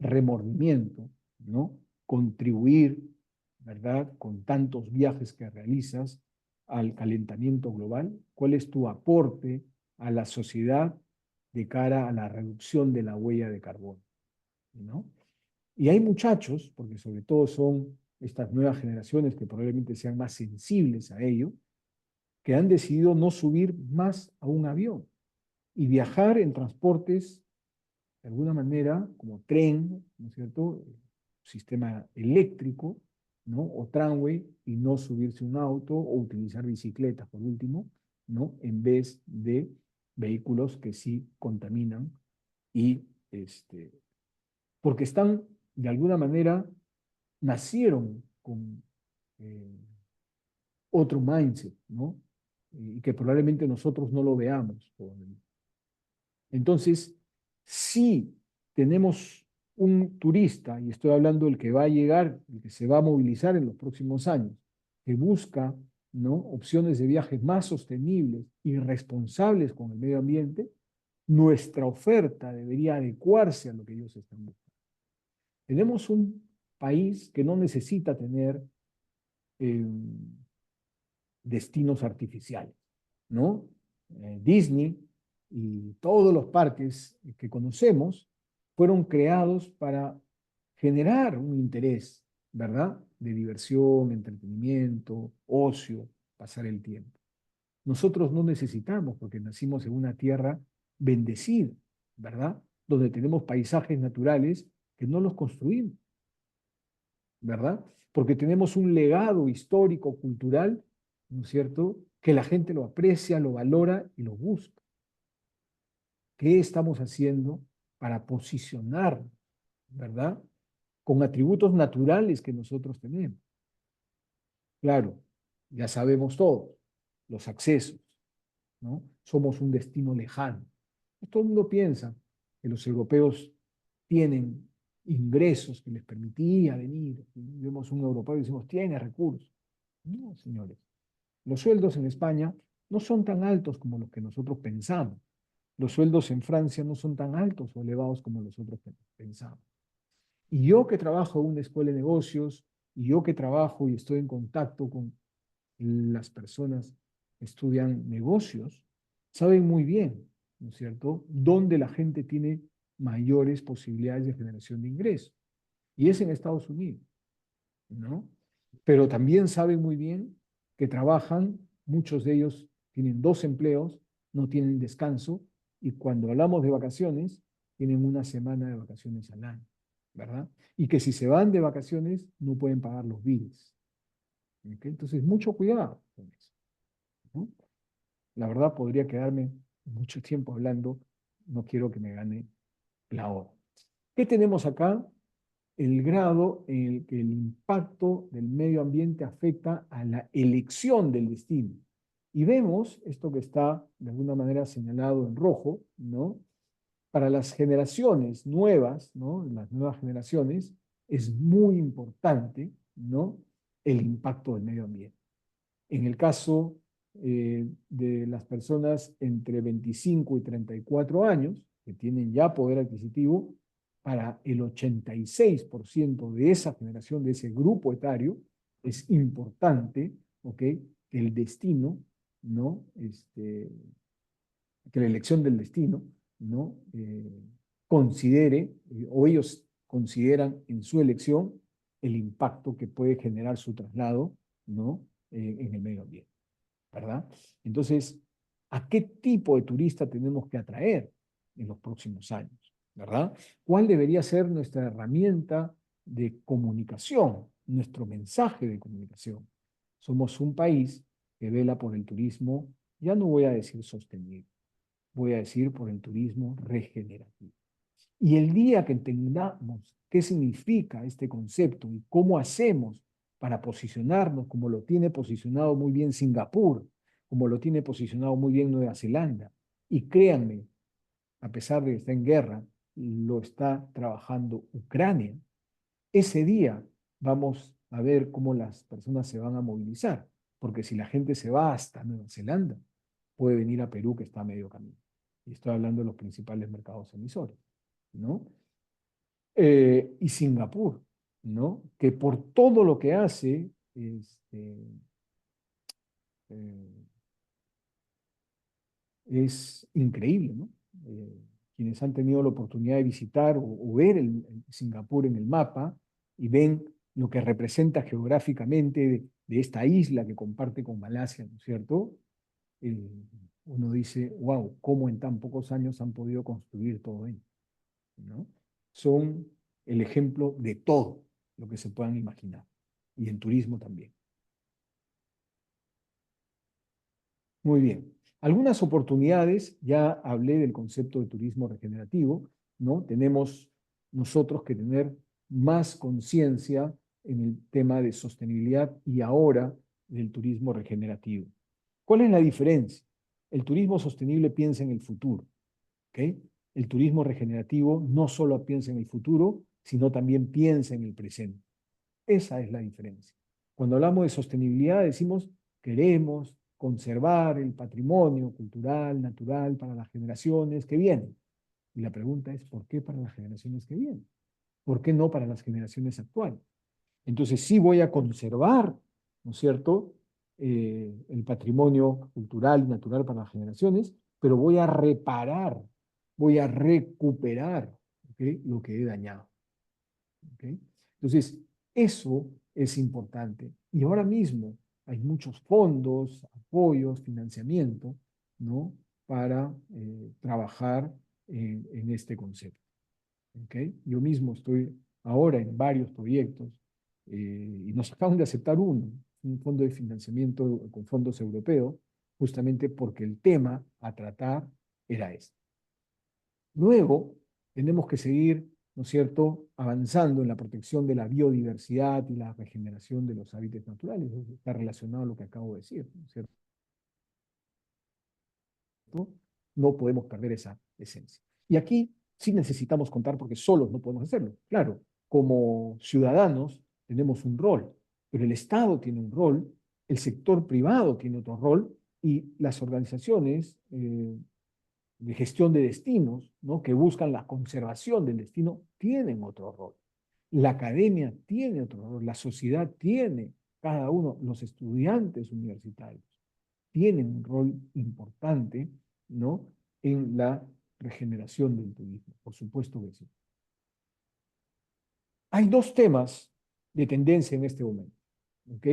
remordimiento, ¿no? Contribuir, ¿verdad? Con tantos viajes que realizas al calentamiento global. ¿Cuál es tu aporte a la sociedad de cara a la reducción de la huella de carbono, ¿no? Y hay muchachos, porque sobre todo son estas nuevas generaciones que probablemente sean más sensibles a ello, que han decidido no subir más a un avión y viajar en transportes de alguna manera, como tren, ¿no es cierto? Sistema eléctrico, ¿no? O tramway, y no subirse un auto o utilizar bicicletas, por último, ¿no? En vez de vehículos que sí contaminan y, porque están, de alguna manera, nacieron con otro mindset, ¿no? Y que probablemente nosotros no lo veamos. Entonces, si tenemos un turista, y estoy hablando del que va a llegar, el que se va a movilizar en los próximos años, que busca, ¿no? Opciones de viajes más sostenibles y responsables con el medio ambiente, nuestra oferta debería adecuarse a lo que ellos están buscando. Tenemos un país que no necesita tener destinos artificiales, ¿no? Disney y todos los parques que conocemos fueron creados para generar un interés, ¿verdad? De diversión, entretenimiento, ocio, pasar el tiempo. Nosotros no necesitamos, porque nacimos en una tierra bendecida, ¿verdad? Donde tenemos paisajes naturales que no los construimos, ¿verdad? Porque tenemos un legado histórico, cultural, ¿no es cierto?, que la gente lo aprecia, lo valora y lo busca. ¿Qué estamos haciendo para posicionar, ¿verdad?, con atributos naturales que nosotros tenemos? Claro, ya sabemos todo, los accesos, ¿no? Somos un destino lejano. Todo el mundo piensa que los europeos tienen ingresos que les permitía venir. Vemos un europeo y decimos, tiene recursos. No, señores. Los sueldos en España no son tan altos como los que nosotros pensamos. Los sueldos en Francia no son tan altos o elevados como nosotros pensamos. Y yo que trabajo en una escuela de negocios, y yo que trabajo y estoy en contacto con las personas que estudian negocios, saben muy bien, ¿no es cierto?, dónde la gente tiene mayores posibilidades de generación de ingresos. Y es en Estados Unidos, ¿no? Pero también saben muy bien que trabajan, muchos de ellos tienen 2 empleos, no tienen descanso, y cuando hablamos de vacaciones, tienen una semana de vacaciones al año, ¿verdad? Y que si se van de vacaciones, no pueden pagar los bills. ¿Okay? Entonces, mucho cuidado con eso, ¿no? La verdad, podría quedarme mucho tiempo hablando, no quiero que me gane la hora. ¿Qué tenemos acá? El grado en el que el impacto del medio ambiente afecta a la elección del destino. Y vemos esto que está de alguna manera señalado en rojo, ¿no? Para las generaciones nuevas, ¿no? Las nuevas generaciones, es muy importante, ¿no?, el impacto del medio ambiente. En el caso de las personas entre 25 y 34 años, que tienen ya poder adquisitivo, para el 86% de esa generación, de ese grupo etario, es importante, ¿ok?, que el destino, ¿no?, que la elección del destino, ¿no?, considere, o ellos consideran en su elección, el impacto que puede generar su traslado, ¿no?, en el medio ambiente, ¿verdad? Entonces, ¿a qué tipo de turista tenemos que atraer en los próximos años, ¿verdad? ¿Cuál debería ser nuestra herramienta de comunicación, nuestro mensaje de comunicación? Somos un país que vela por el turismo, ya no voy a decir sostenible, voy a decir por el turismo regenerativo. Y el día que entendamos qué significa este concepto y cómo hacemos para posicionarnos, como lo tiene posicionado muy bien Singapur, como lo tiene posicionado muy bien Nueva Zelanda, y créanme, a pesar de que está en guerra, lo está trabajando Ucrania, ese día vamos a ver cómo las personas se van a movilizar, porque si la gente se va hasta Nueva Zelanda, puede venir a Perú, que está a medio camino. Y estoy hablando de los principales mercados emisores, ¿no? Y Singapur, ¿no? Que por todo lo que hace, eh, es increíble, ¿no? Quienes han tenido la oportunidad de visitar o ver el Singapur en el mapa y ven lo que representa geográficamente de esta isla que comparte con Malasia, ¿no es cierto? Uno dice, wow, ¿cómo en tan pocos años han podido construir todo ello? ¿No? Son el ejemplo de todo lo que se puedan imaginar, y en turismo también. Muy bien. Algunas oportunidades, ya hablé del concepto de turismo regenerativo, ¿no? Tenemos nosotros que tener más conciencia en el tema de sostenibilidad y ahora del turismo regenerativo. ¿Cuál es la diferencia? El turismo sostenible piensa en el futuro, ¿ok? El turismo regenerativo no solo piensa en el futuro, sino también piensa en el presente. Esa es la diferencia. Cuando hablamos de sostenibilidad decimos queremos conservar el patrimonio cultural, natural para las generaciones que vienen. Y la pregunta es, ¿por qué para las generaciones que vienen? ¿Por qué no para las generaciones actuales? Entonces sí voy a conservar, ¿no es cierto?, el patrimonio cultural y natural para las generaciones, pero voy a reparar, voy a recuperar, ¿okay?, lo que he dañado. ¿Okay? Entonces, eso es importante. Y ahora mismo hay muchos fondos, apoyos, financiamiento, ¿no?, para trabajar en este concepto. ¿Okay? Yo mismo estoy ahora en varios proyectos y nos acaban de aceptar un fondo de financiamiento con fondos europeos, justamente porque el tema a tratar era este. Luego, tenemos que seguir, ¿no es cierto?, avanzando en la protección de la biodiversidad y la regeneración de los hábitats naturales. Eso está relacionado a lo que acabo de decir, ¿no es cierto? No podemos perder esa esencia. Y aquí sí necesitamos contar porque solos no podemos hacerlo. Claro, como ciudadanos tenemos un rol, pero el Estado tiene un rol, el sector privado tiene otro rol y las organizaciones de gestión de destinos, ¿no?, que buscan la conservación del destino, tienen otro rol. La academia tiene otro rol, la sociedad tiene, cada uno, los estudiantes universitarios tienen un rol importante, ¿no?, en la regeneración del turismo. Por supuesto que sí. Hay dos temas de tendencia en este momento, ¿ok?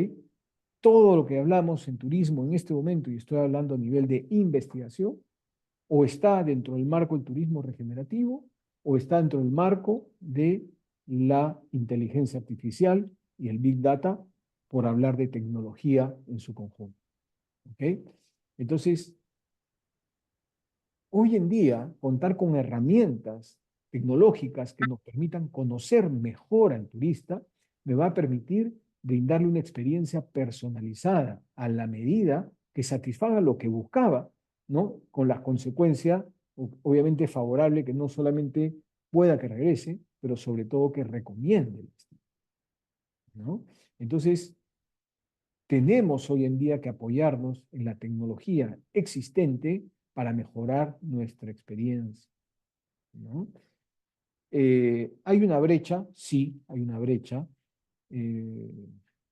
Todo lo que hablamos en turismo en este momento, y estoy hablando a nivel de investigación, o está dentro del marco del turismo regenerativo, o está dentro del marco de la inteligencia artificial y el Big Data, por hablar de tecnología en su conjunto. ¿Ok? Entonces, hoy en día, contar con herramientas tecnológicas que nos permitan conocer mejor al turista, me va a permitir brindarle una experiencia personalizada a la medida que satisfaga lo que buscaba, ¿no? Con las consecuencias, obviamente, favorable, que no solamente pueda que regrese, pero sobre todo que recomiende el destino, ¿no? Entonces, tenemos hoy en día que apoyarnos en la tecnología existente para mejorar nuestra experiencia, ¿no? ¿Hay una brecha? Sí, hay una brecha.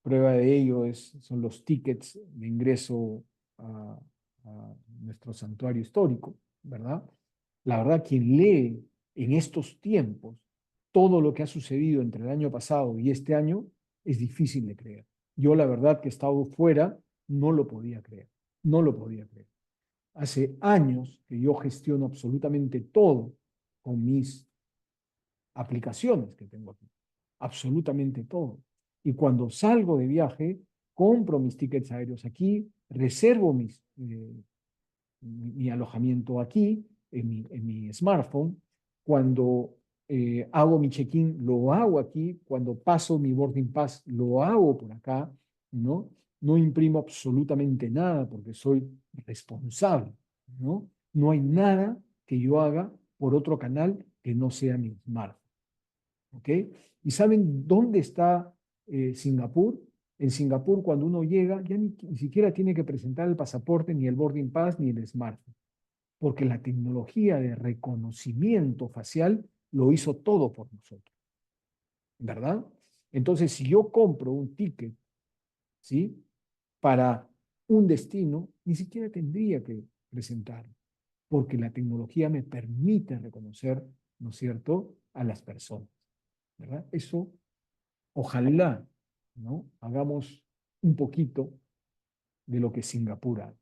Prueba de ello son los tickets de ingreso a nuestro santuario histórico, ¿verdad? La verdad, quien lee en estos tiempos todo lo que ha sucedido entre el año pasado y este año, es difícil de creer. Yo, la verdad, que he estado fuera, no lo podía creer, no lo podía creer. Hace años que yo gestiono absolutamente todo con mis aplicaciones que tengo aquí, absolutamente todo. Y cuando salgo de viaje, compro mis tickets aéreos aquí, reservo mi alojamiento aquí, en mi smartphone. Cuando hago mi check-in, lo hago aquí. Cuando paso mi boarding pass, lo hago por acá, ¿no? No imprimo absolutamente nada porque soy responsable, ¿no? No hay nada que yo haga por otro canal que no sea mi smartphone, ¿ok? ¿Y saben dónde está Singapur? En Singapur, cuando uno llega, ya ni siquiera tiene que presentar el pasaporte, ni el boarding pass, ni el smartphone, porque la tecnología de reconocimiento facial lo hizo todo por nosotros, ¿verdad? Entonces, si yo compro un ticket, ¿sí? Para un destino, ni siquiera tendría que presentarlo, porque la tecnología me permite reconocer, ¿no es cierto?, a las personas, ¿verdad? Eso, ojalá, ¿no? Hagamos un poquito de lo que Singapur hace.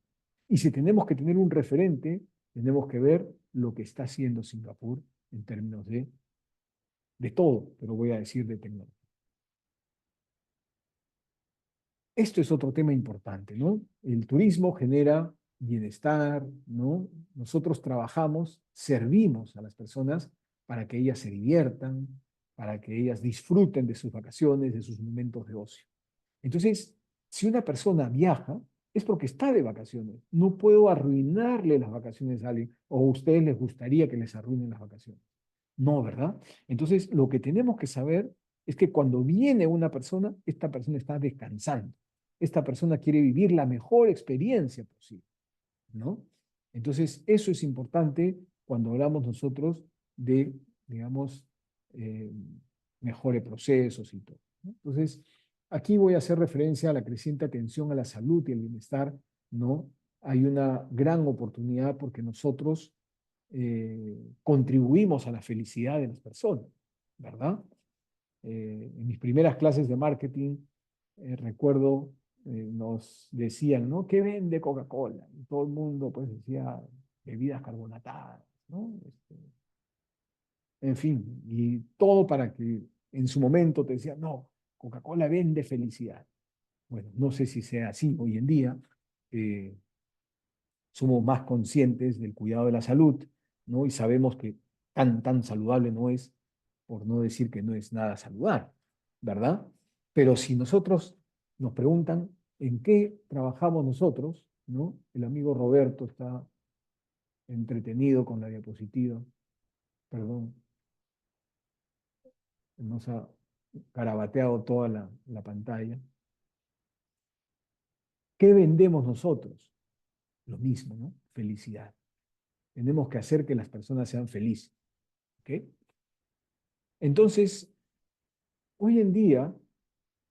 Y si tenemos que tener un referente, tenemos que ver lo que está haciendo Singapur en términos de todo, pero voy a decir de tecnología. Esto es otro tema importante, ¿no? El turismo genera bienestar, ¿no? Nosotros trabajamos, servimos a las personas para que ellas se diviertan, para que ellas disfruten de sus vacaciones, de sus momentos de ocio. Entonces, si una persona viaja, es porque está de vacaciones. No puedo arruinarle las vacaciones a alguien, o a ustedes les gustaría que les arruinen las vacaciones. No, ¿verdad? Entonces, lo que tenemos que saber es que cuando viene una persona, esta persona está descansando. Esta persona quiere vivir la mejor experiencia posible, ¿no? Entonces, eso es importante cuando hablamos nosotros de, digamos, eh, mejores procesos y todo, ¿no? Entonces, aquí voy a hacer referencia a la creciente atención a la salud y el bienestar, ¿no? Hay una gran oportunidad porque nosotros contribuimos a la felicidad de las personas, ¿verdad? En mis primeras clases de marketing, recuerdo, nos decían, ¿no? ¿Qué vende Coca-Cola? Y todo el mundo, pues, decía bebidas carbonatadas, ¿no? En fin, y todo para que en su momento te decían, no, Coca-Cola vende felicidad. Bueno, no sé si sea así hoy en día. eh, Somos más conscientes del cuidado de la salud, ¿no? Y sabemos que tan saludable no es, por no decir que no es nada saludable, ¿verdad? Pero si nosotros nos preguntan en qué trabajamos nosotros, ¿no? El amigo Roberto está entretenido con la diapositiva, perdón, nos ha carabateado toda la pantalla. ¿Qué vendemos nosotros? Lo mismo, ¿no? Felicidad. Tenemos que hacer que las personas sean felices, ¿ok? Entonces, hoy en día,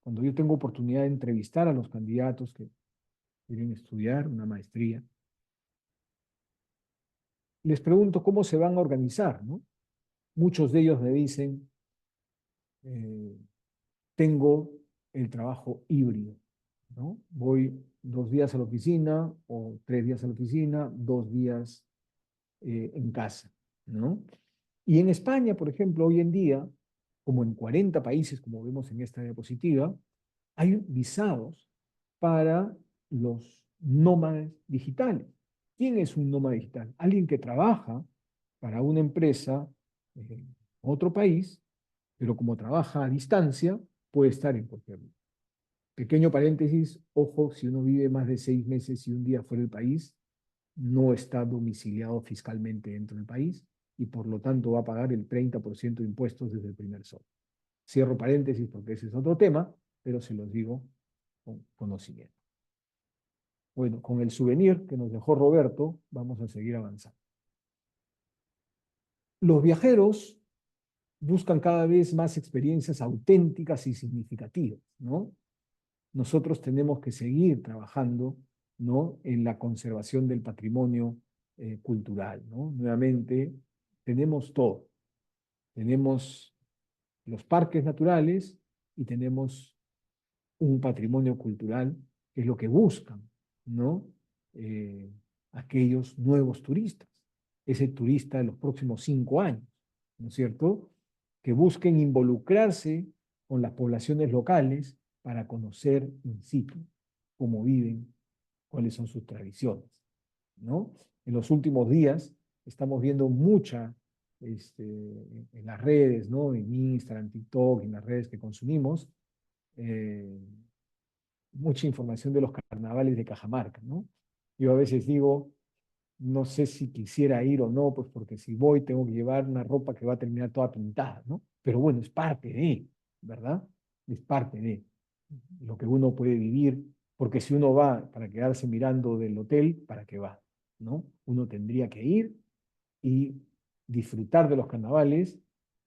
cuando yo tengo oportunidad de entrevistar a los candidatos que quieren estudiar una maestría, les pregunto cómo se van a organizar, ¿no? Muchos de ellos me dicen, eh, tengo el trabajo híbrido, ¿no? Voy 2 días a la oficina o 3 días a la oficina, 2 días en casa, ¿no? Y en España, por ejemplo, hoy en día, como en 40 países, como vemos en esta diapositiva, hay visados para los nómadas digitales. ¿Quién es un nómada digital? Alguien que trabaja para una empresa en otro país, pero como trabaja a distancia, puede estar en cualquier lugar. Pequeño paréntesis, ojo, si uno vive más de 6 meses y un día fuera del país, no está domiciliado fiscalmente dentro del país y por lo tanto va a pagar el 30% de impuestos desde el primer sol. Cierro paréntesis porque ese es otro tema, pero se los digo con conocimiento. Bueno, con el souvenir que nos dejó Roberto, vamos a seguir avanzando. Los viajeros buscan cada vez más experiencias auténticas y significativas, ¿no? Nosotros tenemos que seguir trabajando, ¿no?, en la conservación del patrimonio cultural, ¿no? Nuevamente, tenemos todo. Tenemos los parques naturales y tenemos un patrimonio cultural que es lo que buscan, ¿no? Eh, Aquellos nuevos turistas, ese turista de los próximos 5 años, ¿no es cierto? Que busquen involucrarse con las poblaciones locales para conocer in situ cómo viven, cuáles son sus tradiciones, ¿no? En los últimos días estamos viendo mucha, en las redes, ¿no? En Instagram, TikTok, en las redes que consumimos, eh, mucha información de los carnavales de Cajamarca, ¿no? Yo a veces digo, no sé si quisiera ir o no, pues porque si voy tengo que llevar una ropa que va a terminar toda pintada, ¿no? Pero bueno, es parte de, ¿verdad? Es parte de lo que uno puede vivir, porque si uno va para quedarse mirando del hotel, ¿para qué va? ¿No? Uno tendría que ir y disfrutar de los carnavales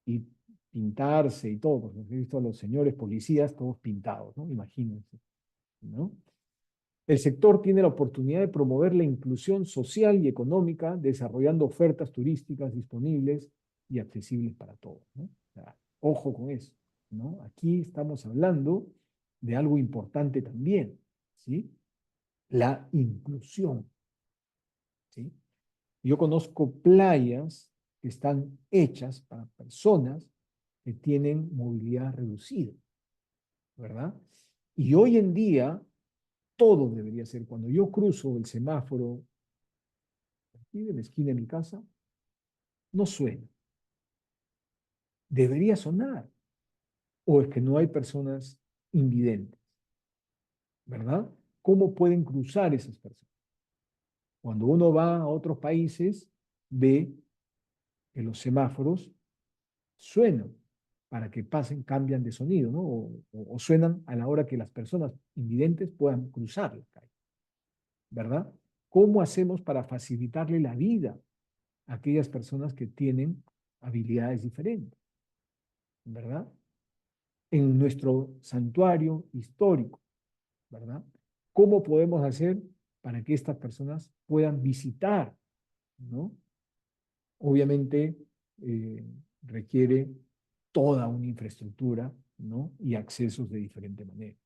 y pintarse y todo, porque he visto a los señores policías todos pintados, ¿no? Imagínense, ¿no? El sector tiene la oportunidad de promover la inclusión social y económica, desarrollando ofertas turísticas disponibles y accesibles para todos, ¿no? O sea, ojo con eso, ¿no? Aquí estamos hablando de algo importante también, ¿sí? La inclusión, ¿sí? Yo conozco playas que están hechas para personas que tienen movilidad reducida, ¿verdad? Y hoy en día todo debería ser, cuando yo cruzo el semáforo aquí de la esquina de mi casa, no suena. Debería sonar. O es que no hay personas invidentes, ¿verdad? ¿Cómo pueden cruzar esas personas? Cuando uno va a otros países, ve que los semáforos suenan para que pasen, cambian de sonido, ¿no? O suenan a la hora que las personas invidentes puedan cruzar la calle, ¿verdad? ¿Cómo hacemos para facilitarle la vida a aquellas personas que tienen habilidades diferentes, ¿verdad? En nuestro santuario histórico, ¿verdad? ¿Cómo podemos hacer para que estas personas puedan visitar, ¿no? Obviamente requiere toda una infraestructura, ¿no? Y accesos de diferente manera.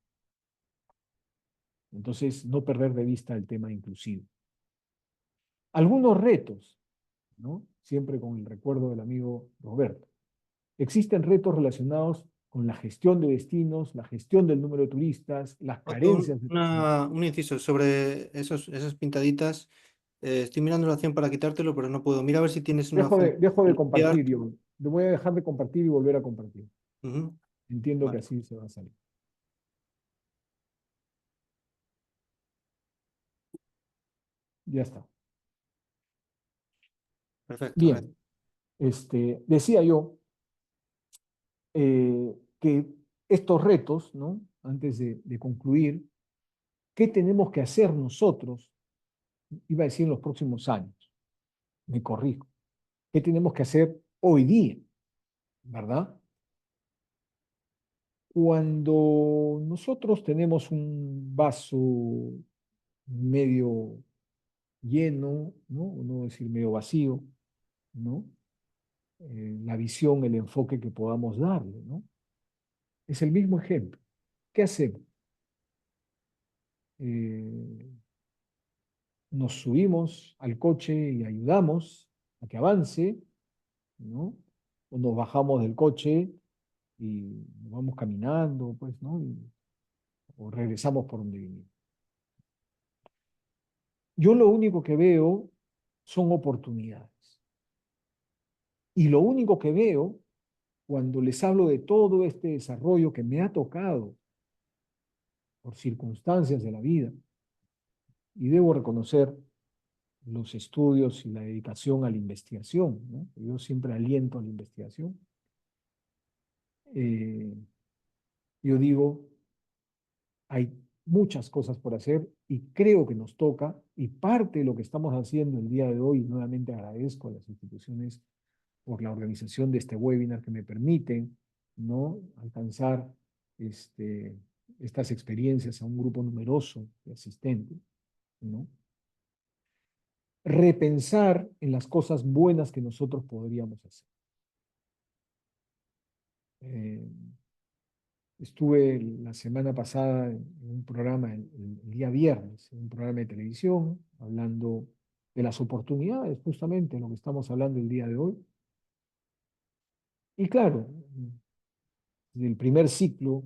Entonces, no perder de vista el tema inclusivo. Algunos retos, ¿no? Siempre con el recuerdo del amigo Roberto. Existen retos relacionados con la gestión de destinos, la gestión del número de turistas, las carencias de personal. Un inciso sobre esas pintaditas. Estoy mirando la opción para quitártelo, pero no puedo. Mira a ver si tienes una opción. Dejo de Limpiar. compartir, yo. Voy a dejar de compartir y volver a compartir. Ujú. Entiendo que Vale. así se va a salir. Ya está. Perfecto. Bien, decía yo que estos retos, ¿no? Antes de concluir, ¿qué tenemos que hacer nosotros? Iba a decir en los próximos años, me corrijo. ¿Qué tenemos que hacer hoy día? ¿Verdad? Cuando nosotros tenemos un vaso medio lleno, ¿no? O no decir medio vacío, ¿no? La visión, el enfoque que podamos darle, ¿no? Es el mismo ejemplo. ¿Qué hacemos? Nos subimos al coche y ayudamos a que avance, ¿no? O nos bajamos del coche y vamos caminando, pues, ¿no? O regresamos por donde vinimos. Yo lo único que veo son oportunidades. Y lo único que veo cuando les hablo de todo este desarrollo que me ha tocado por circunstancias de la vida, y debo reconocer los estudios y la dedicación a la investigación, ¿no? Yo siempre aliento a la investigación. Yo digo, hay muchas cosas por hacer y creo que nos toca, y parte de lo que estamos haciendo el día de hoy, nuevamente agradezco a las instituciones por la organización de este webinar que me permiten, ¿no? Alcanzar estas experiencias a un grupo numeroso de asistentes, ¿no? Repensar en las cosas buenas que nosotros podríamos hacer. Estuve la semana pasada en un programa, el día viernes, en un programa de televisión, hablando de las oportunidades, justamente, de lo que estamos hablando el día de hoy. Y claro, del primer ciclo,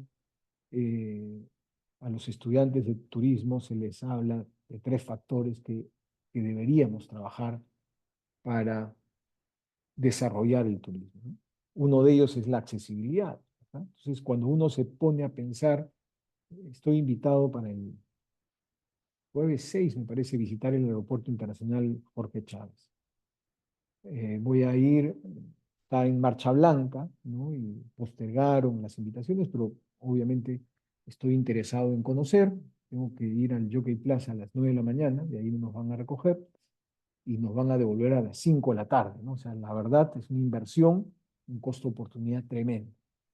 a los estudiantes de turismo se les habla de 3 factores que que deberíamos trabajar para desarrollar el turismo, ¿no? Uno de ellos es la accesibilidad, ¿verdad? Entonces, cuando uno se pone a pensar, estoy invitado para el jueves 6, me parece, visitar el Aeropuerto Internacional Jorge Chávez. Voy a ir, está en marcha blanca, ¿no? Y postergaron las invitaciones, pero obviamente estoy interesado en conocer. Tengo que ir al Jockey Plaza a las 9 de la mañana, de ahí nos van a recoger y nos van a devolver a las 5 de la tarde, ¿no? O sea, la verdad es una inversión, un costo-oportunidad tremendo,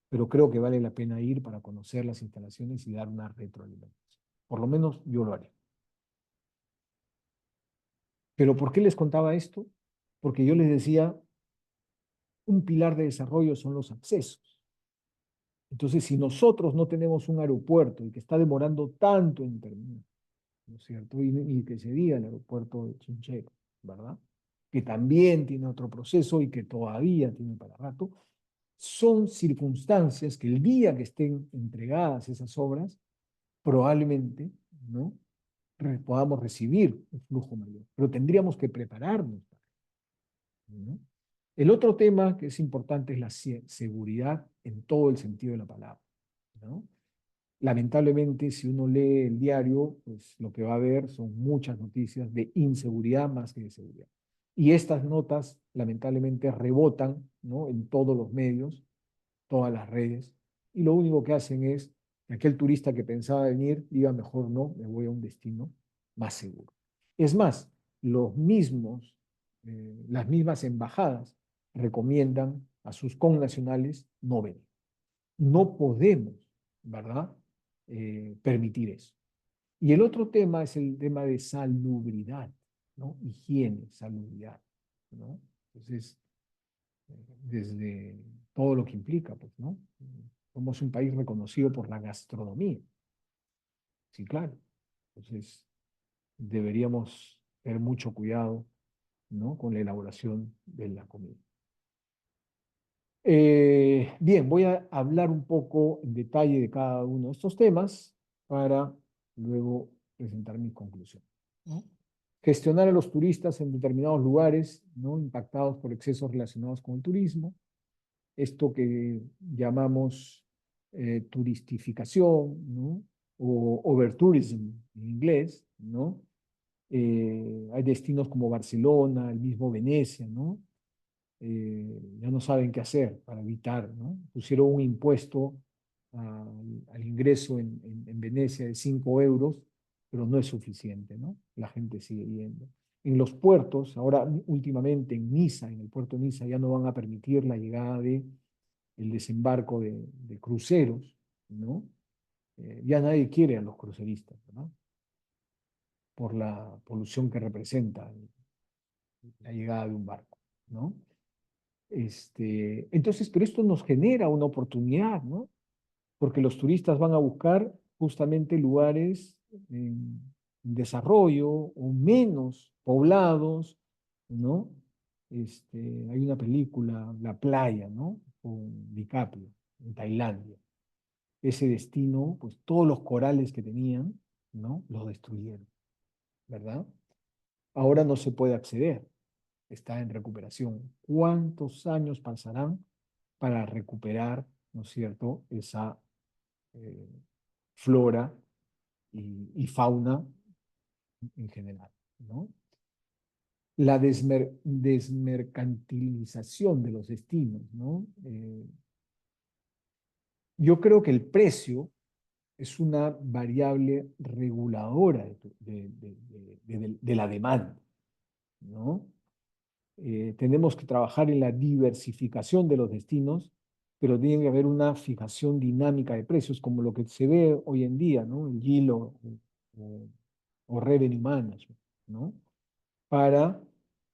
pero creo que vale la pena ir para conocer las instalaciones y dar una retroalimentación. Por lo menos yo lo haré. Pero ¿por qué les contaba esto? Porque yo les decía, un pilar de desarrollo son los accesos. Entonces, si nosotros no tenemos un aeropuerto y que está demorando tanto en terminar, ¿no es cierto? Y que se diga el aeropuerto de Chinchero, ¿verdad? Que también tiene otro proceso y que todavía tiene para rato, son circunstancias que el día que estén entregadas esas obras, probablemente, ¿no? Podamos recibir un flujo mayor, pero tendríamos que prepararnos, ¿no? El otro tema que es importante es la seguridad en todo el sentido de la palabra, ¿no? Lamentablemente, si uno lee el diario, pues lo que va a ver son muchas noticias de inseguridad más que de seguridad. Y estas notas, lamentablemente, rebotan, ¿no? En todos los medios, todas las redes, y lo único que hacen es que aquel turista que pensaba venir diga, mejor no, me voy a un destino más seguro. Es más, las mismas embajadas recomiendan a sus connacionales no venir. No podemos, ¿verdad?, permitir eso. Y el otro tema es el tema de salubridad, ¿no? Higiene, salubridad, ¿no? Entonces, desde todo lo que implica, pues, ¿no? Somos un país reconocido por la gastronomía. Sí, claro. Entonces, deberíamos tener mucho cuidado, ¿no? Con la elaboración de la comida. Bien, voy a hablar un poco en detalle de cada uno de estos temas para luego presentar mi conclusión, ¿no? Gestionar a los turistas en determinados lugares, ¿no? Impactados por excesos relacionados con el turismo. Esto que llamamos turistificación, ¿no? O overtourism en inglés, ¿no? Hay destinos como Barcelona, el mismo Venecia, ¿no? Ya no saben qué hacer para evitar, ¿no? Pusieron un impuesto al ingreso en Venecia de 5 euros, pero no es suficiente, ¿no? La gente sigue yendo. En los puertos, ahora últimamente en Niza, en el puerto de Niza, ya no van a permitir la llegada de el desembarco de cruceros, ¿no? Ya nadie quiere a los cruceristas, ¿no? Por la polución que representa la llegada de un barco, ¿no? Entonces, pero esto nos genera una oportunidad, ¿no? Porque los turistas van a buscar justamente lugares en desarrollo o menos poblados, ¿no? Hay una película, La Playa, ¿no? Con DiCaprio, en Tailandia. Ese destino, pues todos los corales que tenían, ¿no? Los destruyeron, ¿verdad? Ahora no se puede acceder, está en recuperación. ¿Cuántos años pasarán para recuperar, ¿no es cierto?, esa flora y fauna en general, ¿no? La desmercantilización de los destinos, ¿no? Yo creo que el precio es una variable reguladora de la demanda, ¿no? Tenemos que trabajar en la diversificación de los destinos, pero tiene que haber una fijación dinámica de precios, como lo que se ve hoy en día, ¿no? El Gilo o Revenue Management, ¿no? Para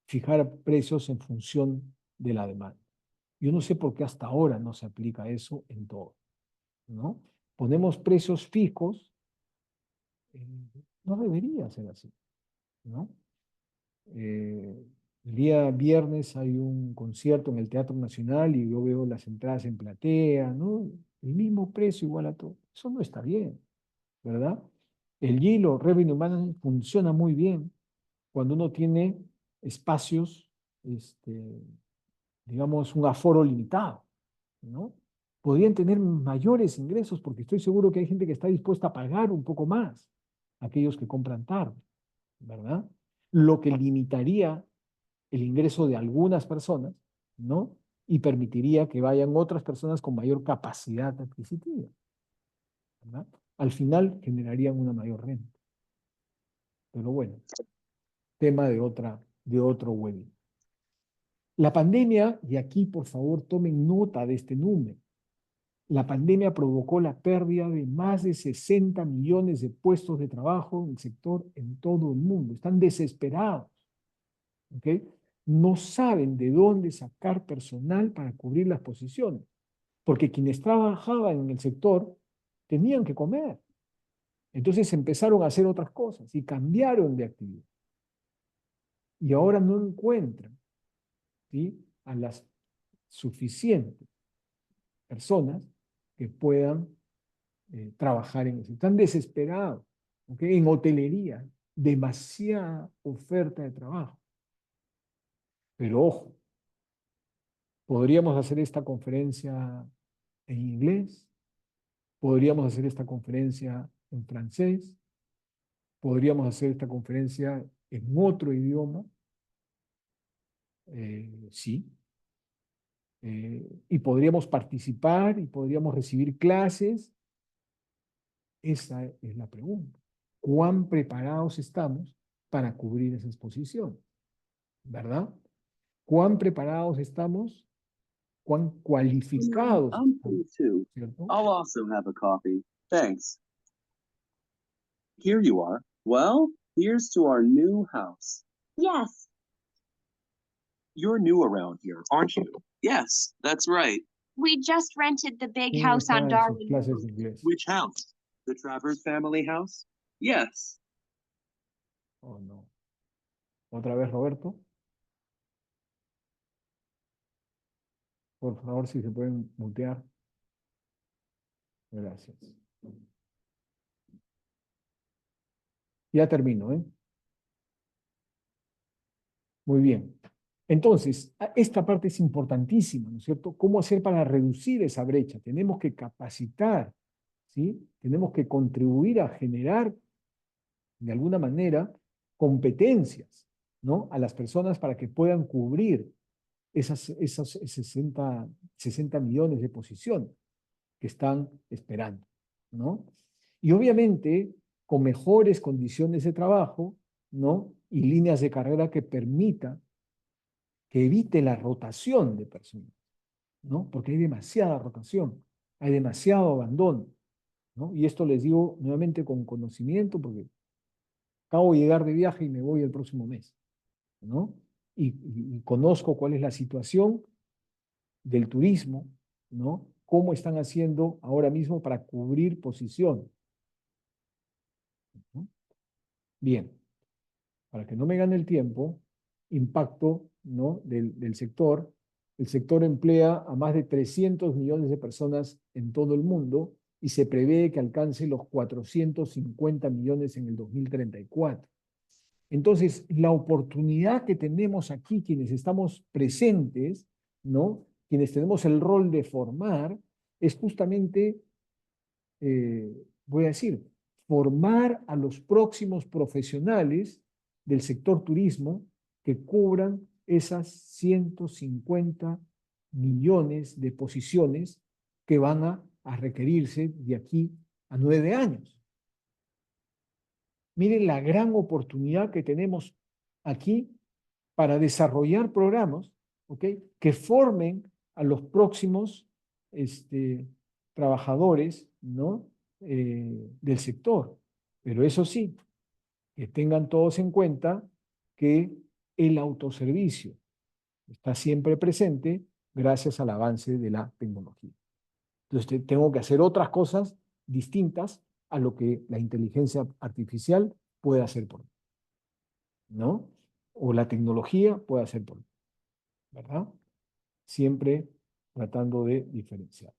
fijar precios en función de la demanda. Yo no sé por qué hasta ahora no se aplica eso en todo, ¿no? Ponemos precios fijos, no debería ser así, ¿no? El día viernes hay un concierto en el Teatro Nacional y yo veo las entradas en platea, ¿no? El mismo precio igual a todo. Eso no está bien, ¿verdad? El Gilo Revenue Management funciona muy bien cuando uno tiene espacios, digamos, un aforo limitado, ¿no? Podrían tener mayores ingresos porque estoy seguro que hay gente que está dispuesta a pagar un poco más, aquellos que compran tarde, ¿verdad? Lo que limitaría el ingreso de algunas personas, ¿no? Y permitiría que vayan otras personas con mayor capacidad adquisitiva, ¿verdad? Al final generarían una mayor renta. Pero bueno, tema de otro webinar. La pandemia, y aquí por favor tomen nota de este número, la pandemia provocó la pérdida de más de 60 millones de puestos de trabajo en el sector en todo el mundo. Están desesperados, ¿ok? No saben de dónde sacar personal para cubrir las posiciones, porque quienes trabajaban en el sector tenían que comer. Entonces empezaron a hacer otras cosas y cambiaron de actividad. Y ahora no encuentran, ¿sí?, a las suficientes personas que puedan trabajar en eso. Están desesperados, ¿ok? En hotelería, demasiada oferta de trabajo. Pero ojo, podríamos hacer esta conferencia en inglés, podríamos hacer esta conferencia en francés, podríamos hacer esta conferencia en otro idioma, sí, y podríamos participar y podríamos recibir clases. Esa es la pregunta. ¿Cuán preparados estamos para cubrir esas posiciones? ¿Verdad? ¿Cuán preparados estamos? ¿Cuán cualificados I'm estamos? free too. ¿Cierto? I'll also have a coffee. Thanks. Here you are. Well, here's to our new house. Yes, You're new around here, aren't you? Yes, that's right. we just rented the big ¿Quién house está on en sus Darwin clases Road. de inglés? Which house? The Travers family house? Yes. Oh, no. ¿Otra vez, Roberto? Por favor, si se pueden mutear. Gracias. Ya termino, ¿eh? Muy bien. Entonces, esta parte es importantísima, ¿no es cierto? ¿Cómo hacer para reducir esa brecha? Tenemos que capacitar, ¿sí? Tenemos que contribuir a generar, de alguna manera, competencias, ¿no?, a las personas para que puedan cubrir esas 60 millones de posiciones que están esperando, ¿no? Y obviamente, con mejores condiciones de trabajo, ¿no?, y líneas de carrera que permitan que evite la rotación de personas, ¿no? Porque hay demasiada rotación, hay demasiado abandono, ¿no? Y esto les digo nuevamente con conocimiento, porque acabo de llegar de viaje y me voy el próximo mes, ¿no? Y conozco cuál es la situación del turismo, ¿no? Cómo están haciendo ahora mismo para cubrir posición, ¿no? Bien, para que no me gane el tiempo, impacto, ¿no?, del sector. El sector emplea a más de 300 millones de personas en todo el mundo y se prevé que alcance los 450 millones en el 2034. Entonces, la oportunidad que tenemos aquí, quienes estamos presentes, ¿no?, quienes tenemos el rol de formar, es justamente, voy a decir, formar a los próximos profesionales del sector turismo que cubran esas 150 millones de posiciones que van a requerirse de aquí a 9 años. Miren la gran oportunidad que tenemos aquí para desarrollar programas, ¿ok?, que formen a los próximos trabajadores, ¿no?, del sector. Pero eso sí, que tengan todos en cuenta que el autoservicio está siempre presente gracias al avance de la tecnología. Entonces tengo que hacer otras cosas distintas a lo que la inteligencia artificial puede hacer por mí, ¿no? O la tecnología puede hacer por mí, ¿verdad? Siempre tratando de diferenciar.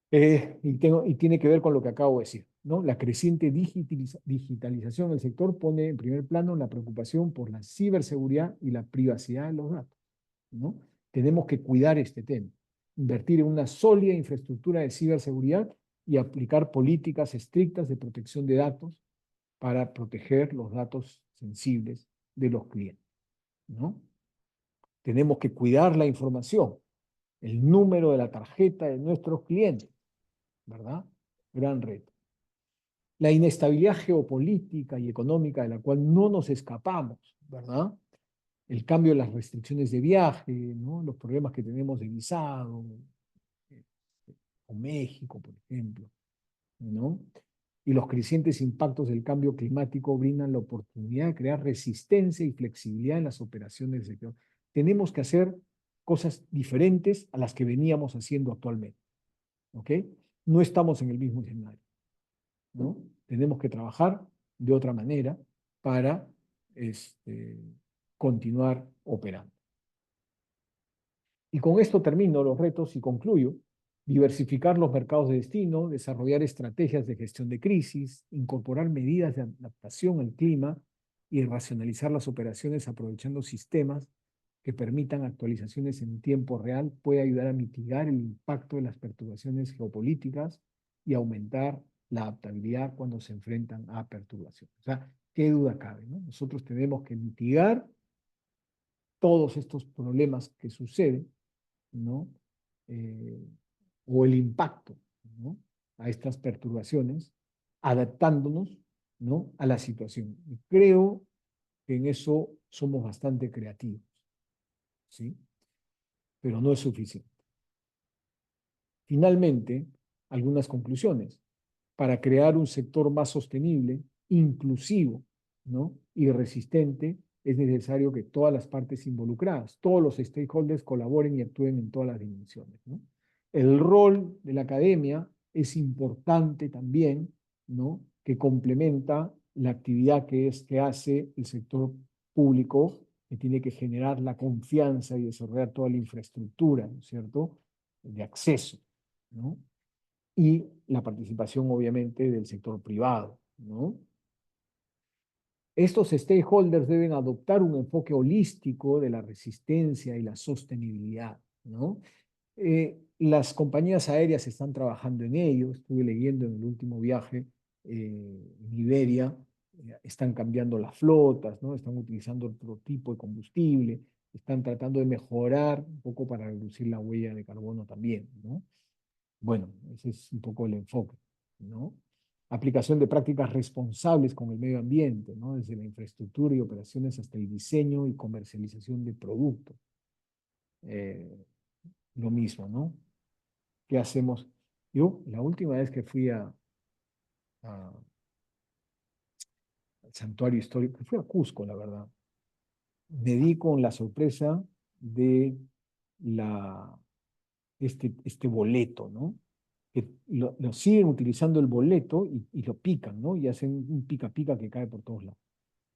Y tiene que ver con lo que acabo de decir. ¿no? La creciente digitalización del sector pone en primer plano la preocupación por la ciberseguridad y la privacidad de los datos, ¿no? Tenemos que cuidar este tema, invertir en una sólida infraestructura de ciberseguridad y aplicar políticas estrictas de protección de datos para proteger los datos sensibles de los clientes, ¿no? Tenemos que cuidar la información, el número de la tarjeta de nuestros clientes, ¿verdad? Gran reto. La inestabilidad geopolítica y económica de la cual no nos escapamos, ¿verdad? El cambio de las restricciones de viaje, ¿no? Los problemas que tenemos de visado, con México, por ejemplo, ¿no? Y los crecientes impactos del cambio climático brindan la oportunidad de crear resistencia y flexibilidad en las operaciones del sector. Tenemos que hacer cosas diferentes a las que veníamos haciendo actualmente, ¿ok? No estamos en el mismo escenario, ¿no? Tenemos que trabajar de otra manera para continuar operando. Y con esto termino los retos y concluyo. Diversificar los mercados de destino, desarrollar estrategias de gestión de crisis, incorporar medidas de adaptación al clima y racionalizar las operaciones aprovechando sistemas que permitan actualizaciones en tiempo real puede ayudar a mitigar el impacto de las perturbaciones geopolíticas y aumentar la adaptabilidad cuando se enfrentan a perturbaciones. O sea, qué duda cabe, ¿no? Nosotros tenemos que mitigar todos estos problemas que suceden, ¿no? O el impacto, ¿no? A estas perturbaciones, adaptándonos, ¿no? A la situación. Y creo que en eso somos bastante creativos, ¿sí? Pero no es suficiente. Finalmente, algunas conclusiones. Para crear un sector más sostenible, inclusivo, ¿no? Y resistente, es necesario que todas las partes involucradas, todos los stakeholders colaboren y actúen en todas las dimensiones, ¿no? El rol de la academia es importante también, ¿no? Que complementa la actividad que hace el sector público, que tiene que generar la confianza y desarrollar toda la infraestructura, ¿no es cierto?, de acceso, ¿no? Y la participación, obviamente, del sector privado, ¿no? Estos stakeholders deben adoptar un enfoque holístico de la resistencia y la sostenibilidad, ¿no? Las compañías aéreas están trabajando en ello. Estuve leyendo en el último viaje en Iberia, están cambiando las flotas, ¿no? Están utilizando otro tipo de combustible, están tratando de mejorar un poco para reducir la huella de carbono también, ¿no? Bueno, ese es un poco el enfoque, ¿no? Aplicación de prácticas responsables con el medio ambiente, ¿no? Desde la infraestructura y operaciones hasta el diseño y comercialización de productos. Lo mismo, ¿no? ¿Qué hacemos? Yo, la última vez que fui al santuario histórico, fui a Cusco, la verdad, me di con la sorpresa de este boleto, ¿no? Que lo siguen utilizando el boleto y lo pican, ¿no? Y hacen un pica-pica que cae por todos lados.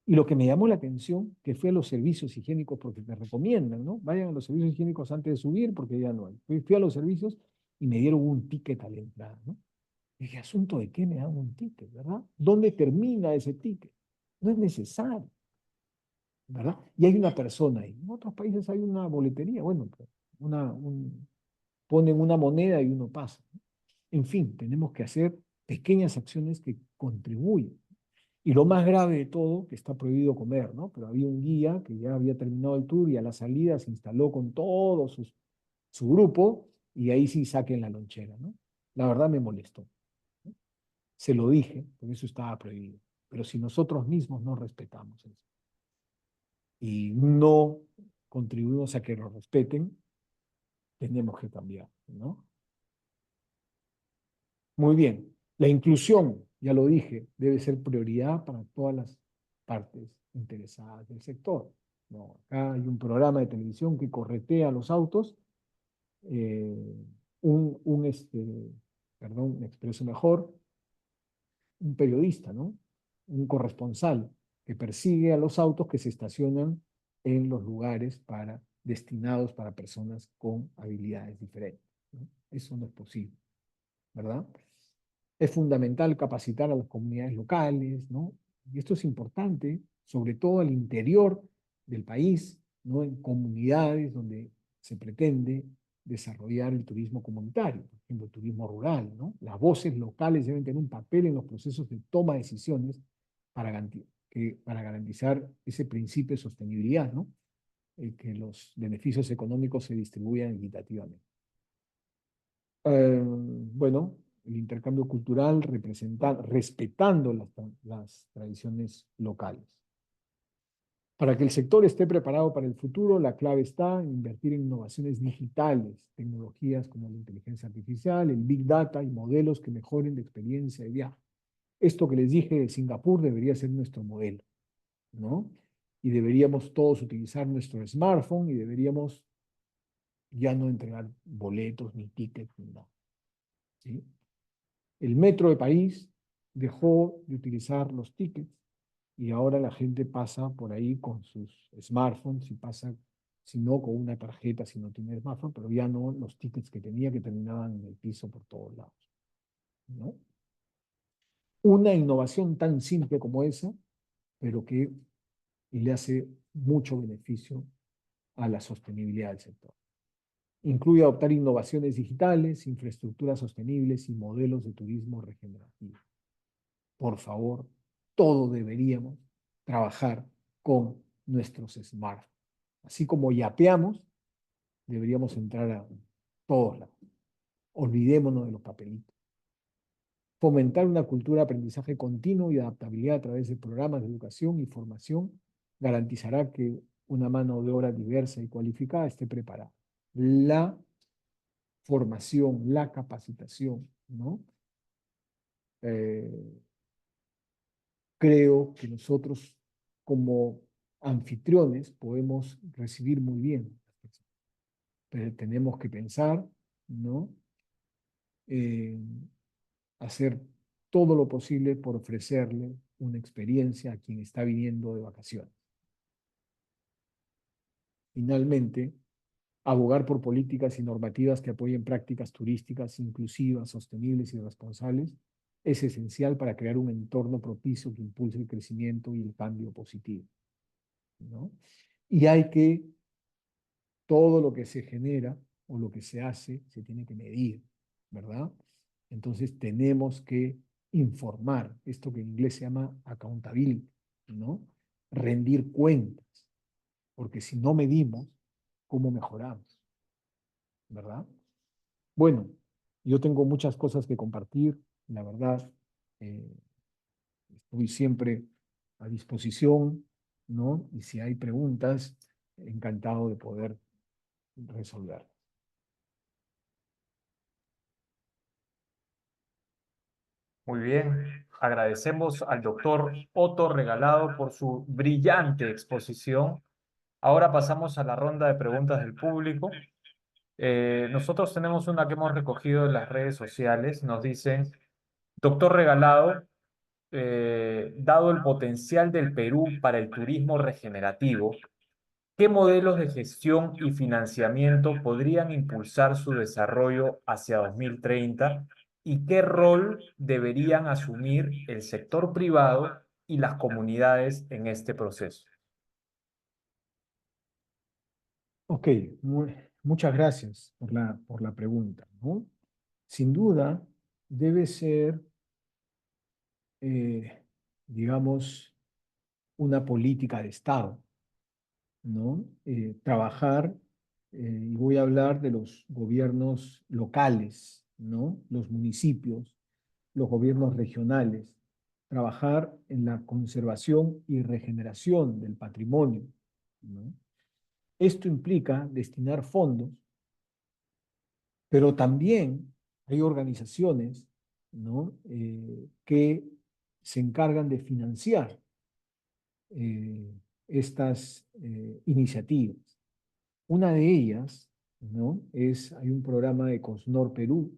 Y lo que me llamó la atención, que fue a los servicios higiénicos, porque te recomiendan, ¿no? Vayan a los servicios higiénicos antes de subir, porque ya no hay. Fui a los servicios y me dieron un ticket a la entrada, ¿no? Y dije, ¿asunto de qué me dan un ticket, verdad? ¿Dónde termina ese ticket? No es necesario, ¿verdad? Y hay una persona ahí. En otros países hay una boletería, bueno, ponen una moneda y uno pasa, ¿no? En fin, tenemos que hacer pequeñas acciones que contribuyen. Y lo más grave de todo, que está prohibido comer, ¿no? Pero había un guía que ya había terminado el tour y a la salida se instaló con todo su grupo y ahí sí saquen la lonchera, ¿no? La verdad me molestó, ¿no? Se lo dije, porque eso estaba prohibido. Pero si nosotros mismos no respetamos eso y no contribuimos a que lo respeten, tenemos que cambiar, ¿no? Muy bien. La inclusión, ya lo dije, debe ser prioridad para todas las partes interesadas del sector, ¿no? Acá hay un programa de televisión que corretea los autos, perdón, me expreso mejor, un periodista, ¿no? Un corresponsal que persigue a los autos que se estacionan en los lugares destinados para personas con habilidades diferentes, ¿no? Eso no es posible, ¿verdad? Es fundamental capacitar a las comunidades locales, ¿no? Y esto es importante, sobre todo al interior del país, ¿no? En comunidades donde se pretende desarrollar el turismo comunitario, por ejemplo, el turismo rural, ¿no? Las voces locales deben tener un papel en los procesos de toma de decisiones para garantizar ese principio de sostenibilidad, ¿no? Que los beneficios económicos se distribuyan equitativamente. Bueno, el intercambio cultural respetando las tradiciones locales. Para que el sector esté preparado para el futuro, la clave está en invertir en innovaciones digitales, tecnologías como la inteligencia artificial, el Big Data y modelos que mejoren la experiencia de viaje. Esto que les dije de Singapur debería ser nuestro modelo, ¿no? Y deberíamos todos utilizar nuestro smartphone y deberíamos ya no entregar boletos ni tickets ni nada, ¿sí? El metro de París dejó de utilizar los tickets y ahora la gente pasa por ahí con sus smartphones y pasa, si no con una tarjeta, si no tiene smartphone, pero ya no los tickets que tenía que terminaban en el piso por todos lados, ¿no? Una innovación tan simple como esa, pero que le hace mucho beneficio a la sostenibilidad del sector. Incluye adoptar innovaciones digitales, infraestructuras sostenibles y modelos de turismo regenerativo. Por favor, todos deberíamos trabajar con nuestros smartphones. Así como yapeamos, deberíamos entrar a todos lados. Olvidémonos de los papelitos. Fomentar una cultura de aprendizaje continuo y adaptabilidad a través de programas de educación y formación garantizará que una mano de obra diversa y cualificada esté preparada. La formación, la capacitación, ¿no? Creo que nosotros como anfitriones podemos recibir muy bien, pero tenemos que pensar, ¿no? Hacer todo lo posible por ofrecerle una experiencia a quien está viniendo de vacaciones. Finalmente, abogar por políticas y normativas que apoyen prácticas turísticas inclusivas, sostenibles y responsables es esencial para crear un entorno propicio que impulse el crecimiento y el cambio positivo, ¿no? Y todo lo que se genera o lo que se hace, se tiene que medir, ¿verdad? Entonces tenemos que informar, esto que en inglés se llama accountability, ¿no? Rendir cuentas, porque si no medimos, ¿cómo mejoramos? ¿Verdad? Bueno, yo tengo muchas cosas que compartir, la verdad, estoy siempre a disposición, ¿no? Y si hay preguntas, encantado de poder resolver. Muy bien, agradecemos al doctor Otto Regalado por su brillante exposición. Ahora pasamos a la ronda de preguntas del público. Nosotros tenemos una que hemos recogido en las redes sociales. Nos dicen, doctor Regalado, dado el potencial del Perú para el turismo regenerativo, ¿qué modelos de gestión y financiamiento podrían impulsar su desarrollo hacia 2030? ¿Y qué rol deberían asumir el sector privado y las comunidades en este proceso? Ok, muchas gracias por la pregunta, ¿no? Sin duda, debe ser, digamos, una política de Estado, ¿no? Trabajar, y voy a hablar de los gobiernos locales, ¿no? Los municipios, los gobiernos regionales, trabajar en la conservación y regeneración del patrimonio, ¿no? Esto implica destinar fondos, pero también hay organizaciones, ¿no? Que se encargan de financiar estas iniciativas. Una de ellas, ¿no? Hay un programa de COSNOR Perú,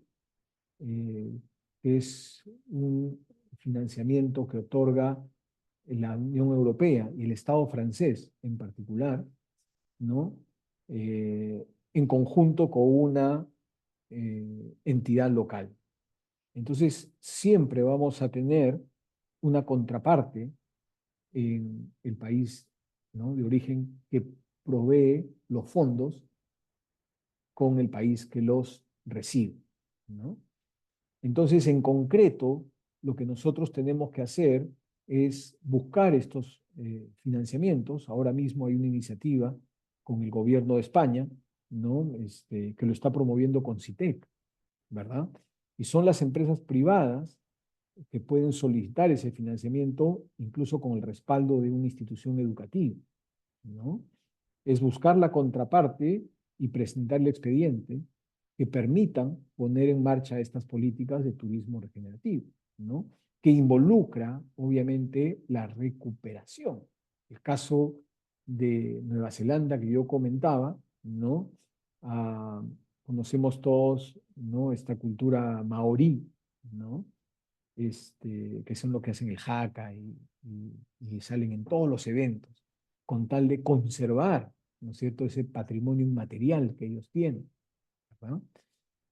que es un financiamiento que otorga la Unión Europea y el Estado francés en particular, ¿no? En conjunto con una entidad local. Entonces, siempre vamos a tener una contraparte en el país, ¿no?, de origen que provee los fondos con el país que los recibe, ¿no? Entonces, en concreto, lo que nosotros tenemos que hacer es buscar estos financiamientos. Ahora mismo hay una iniciativa con el gobierno de España, ¿no?, que lo está promoviendo Concitec, ¿verdad? Y son las empresas privadas que pueden solicitar ese financiamiento incluso con el respaldo de una institución educativa, ¿no? Es buscar la contraparte y presentar el expediente que permitan poner en marcha estas políticas de turismo regenerativo, ¿no?, que involucra, obviamente, la recuperación. El caso de Nueva Zelanda que yo comentaba, ¿no? Ah, conocemos todos, ¿no?, esta cultura maorí, ¿no?, que son lo que hacen el haka y salen en todos los eventos, con tal de conservar, ¿no es cierto?, ese patrimonio inmaterial que ellos tienen, ¿verdad?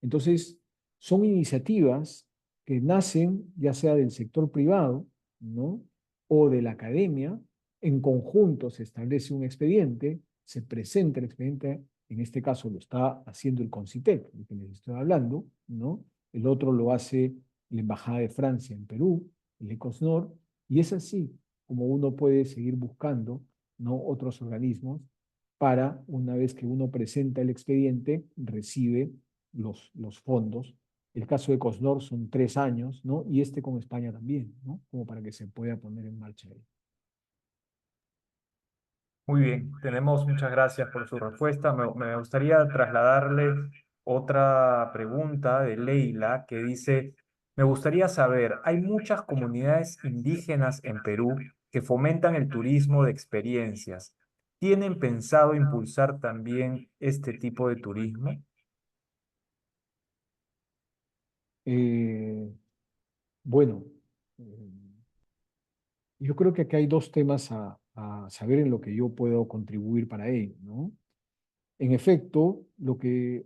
Entonces, son iniciativas que nacen ya sea del sector privado, ¿no?, o de la academia. En conjunto se establece un expediente, se presenta el expediente, en este caso lo está haciendo el Concitec, de que les estoy hablando, ¿no? El otro lo hace la Embajada de Francia en Perú, el ECOSNOR, y es así como uno puede seguir buscando, ¿no?, otros organismos para, una vez que uno presenta el expediente, recibe los fondos. El caso de ECOSNOR son 3 años, ¿no? Y con España también, ¿no?, como para que se pueda poner en marcha ahí. Muy bien, muchas gracias por su respuesta. Me gustaría trasladarle otra pregunta de Leila que dice, me gustaría saber, hay muchas comunidades indígenas en Perú que fomentan el turismo de experiencias. ¿Tienen pensado impulsar también este tipo de turismo? Bueno, yo creo que aquí hay dos temas a saber en lo que yo puedo contribuir para ello, ¿no? En efecto, lo que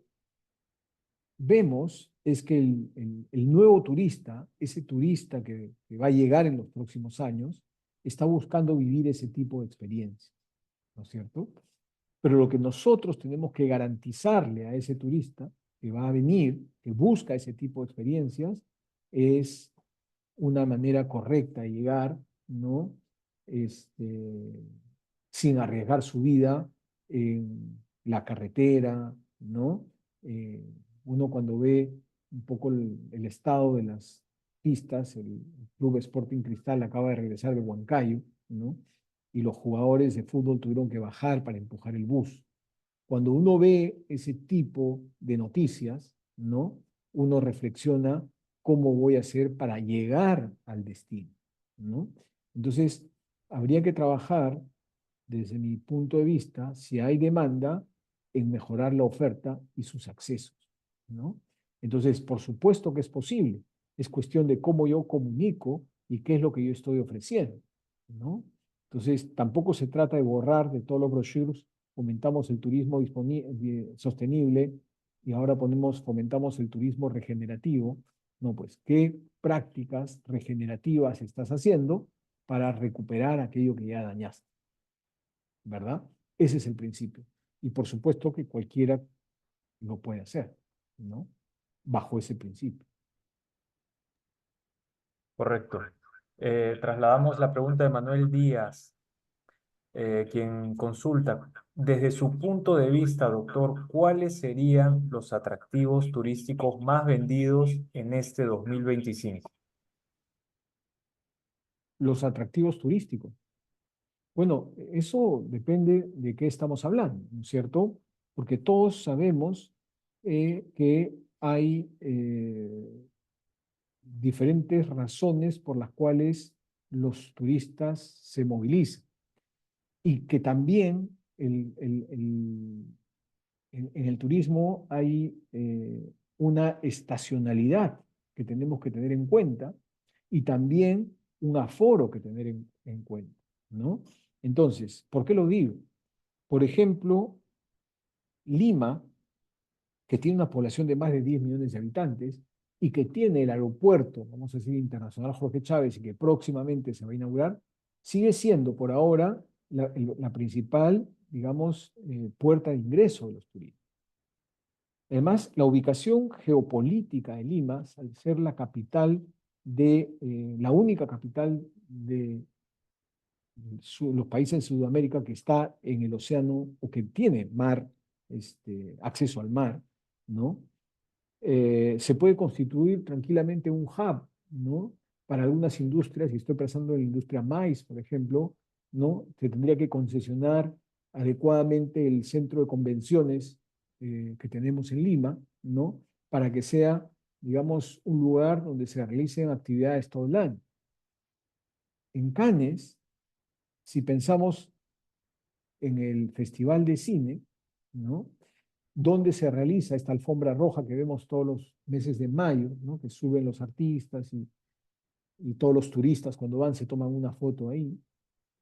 vemos es que el nuevo turista, ese turista que va a llegar en los próximos años, está buscando vivir ese tipo de experiencia, ¿no es cierto? Pero lo que nosotros tenemos que garantizarle a ese turista que va a venir, que busca ese tipo de experiencias, es una manera correcta de llegar, ¿no? Sin arriesgar su vida en la carretera, ¿no? Eh, Uno cuando ve un poco el estado de las pistas, el Club Sporting Cristal acaba de regresar de Huancayo, ¿no?, y los jugadores de fútbol tuvieron que bajar para empujar el bus. Cuando uno ve ese tipo de noticias, ¿no?, uno reflexiona cómo voy a hacer para llegar al destino, ¿no? Entonces, habría que trabajar, desde mi punto de vista, si hay demanda, en mejorar la oferta y sus accesos, ¿no? Entonces, por supuesto que es posible. Es cuestión de cómo yo comunico y qué es lo que yo estoy ofreciendo, ¿no? Entonces, tampoco se trata de borrar de todos los brochures, fomentamos el turismo sostenible y ahora fomentamos el turismo regenerativo. No, pues, ¿qué prácticas regenerativas estás haciendo para recuperar aquello que ya dañaste? ¿Verdad? Ese es el principio. Y por supuesto que cualquiera lo puede hacer, ¿no?, bajo ese principio. Correcto. Trasladamos la pregunta de Manuel Díaz, quien consulta, desde su punto de vista, doctor, ¿cuáles serían los atractivos turísticos más vendidos en este 2025? Los atractivos turísticos. Bueno, eso depende de qué estamos hablando, ¿no es cierto? Porque todos sabemos que hay diferentes razones por las cuales los turistas se movilizan y que también en el turismo hay una estacionalidad que tenemos que tener en cuenta y también un aforo que tener en cuenta, ¿no? Entonces, ¿por qué lo digo? Por ejemplo, Lima, que tiene una población de más de 10 millones de habitantes, y que tiene el aeropuerto, vamos a decir, internacional Jorge Chávez, y que próximamente se va a inaugurar, sigue siendo por ahora la principal, digamos, puerta de ingreso de los turistas. Además, la ubicación geopolítica de Lima, al ser la capital la única capital de los países de Sudamérica que está en el océano o que tiene mar, acceso al mar, ¿no? Se puede constituir tranquilamente un hub, ¿no? Para algunas industrias, y estoy pensando en la industria maíz, por ejemplo, ¿no? Se tendría que concesionar adecuadamente el centro de convenciones que tenemos en Lima, ¿no? Para que sea, digamos, un lugar donde se realicen actividades todo el año. En Cannes, si pensamos en el Festival de Cine, ¿no? Donde se realiza esta alfombra roja que vemos todos los meses de mayo, ¿no? Que suben los artistas y todos los turistas cuando van se toman una foto ahí.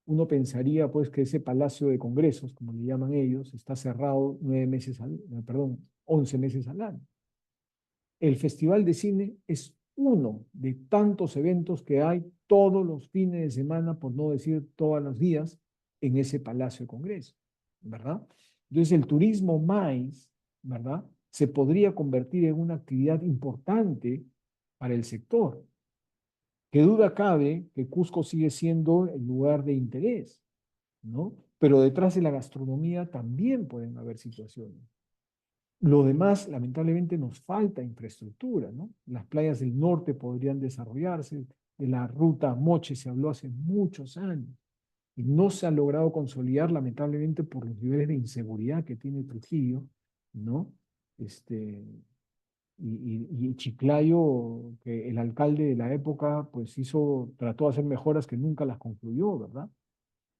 Uno pensaría pues que ese palacio de congresos, como le llaman ellos, está cerrado 11 meses al año. El Festival de Cine es uno de tantos eventos que hay todos los fines de semana, por no decir todos los días, en ese Palacio de Congreso, ¿verdad? Entonces el turismo maíz, ¿verdad? Se podría convertir en una actividad importante para el sector. Qué duda cabe que Cusco sigue siendo el lugar de interés, ¿no? Pero detrás de la gastronomía también pueden haber situaciones. Lo demás, lamentablemente, nos falta infraestructura, ¿no? Las playas del norte podrían desarrollarse, de la ruta Moche se habló hace muchos años, y no se ha logrado consolidar, lamentablemente, por los niveles de inseguridad que tiene Trujillo, ¿no? Y Chiclayo, que el alcalde de la época, pues trató de hacer mejoras que nunca las concluyó, ¿verdad?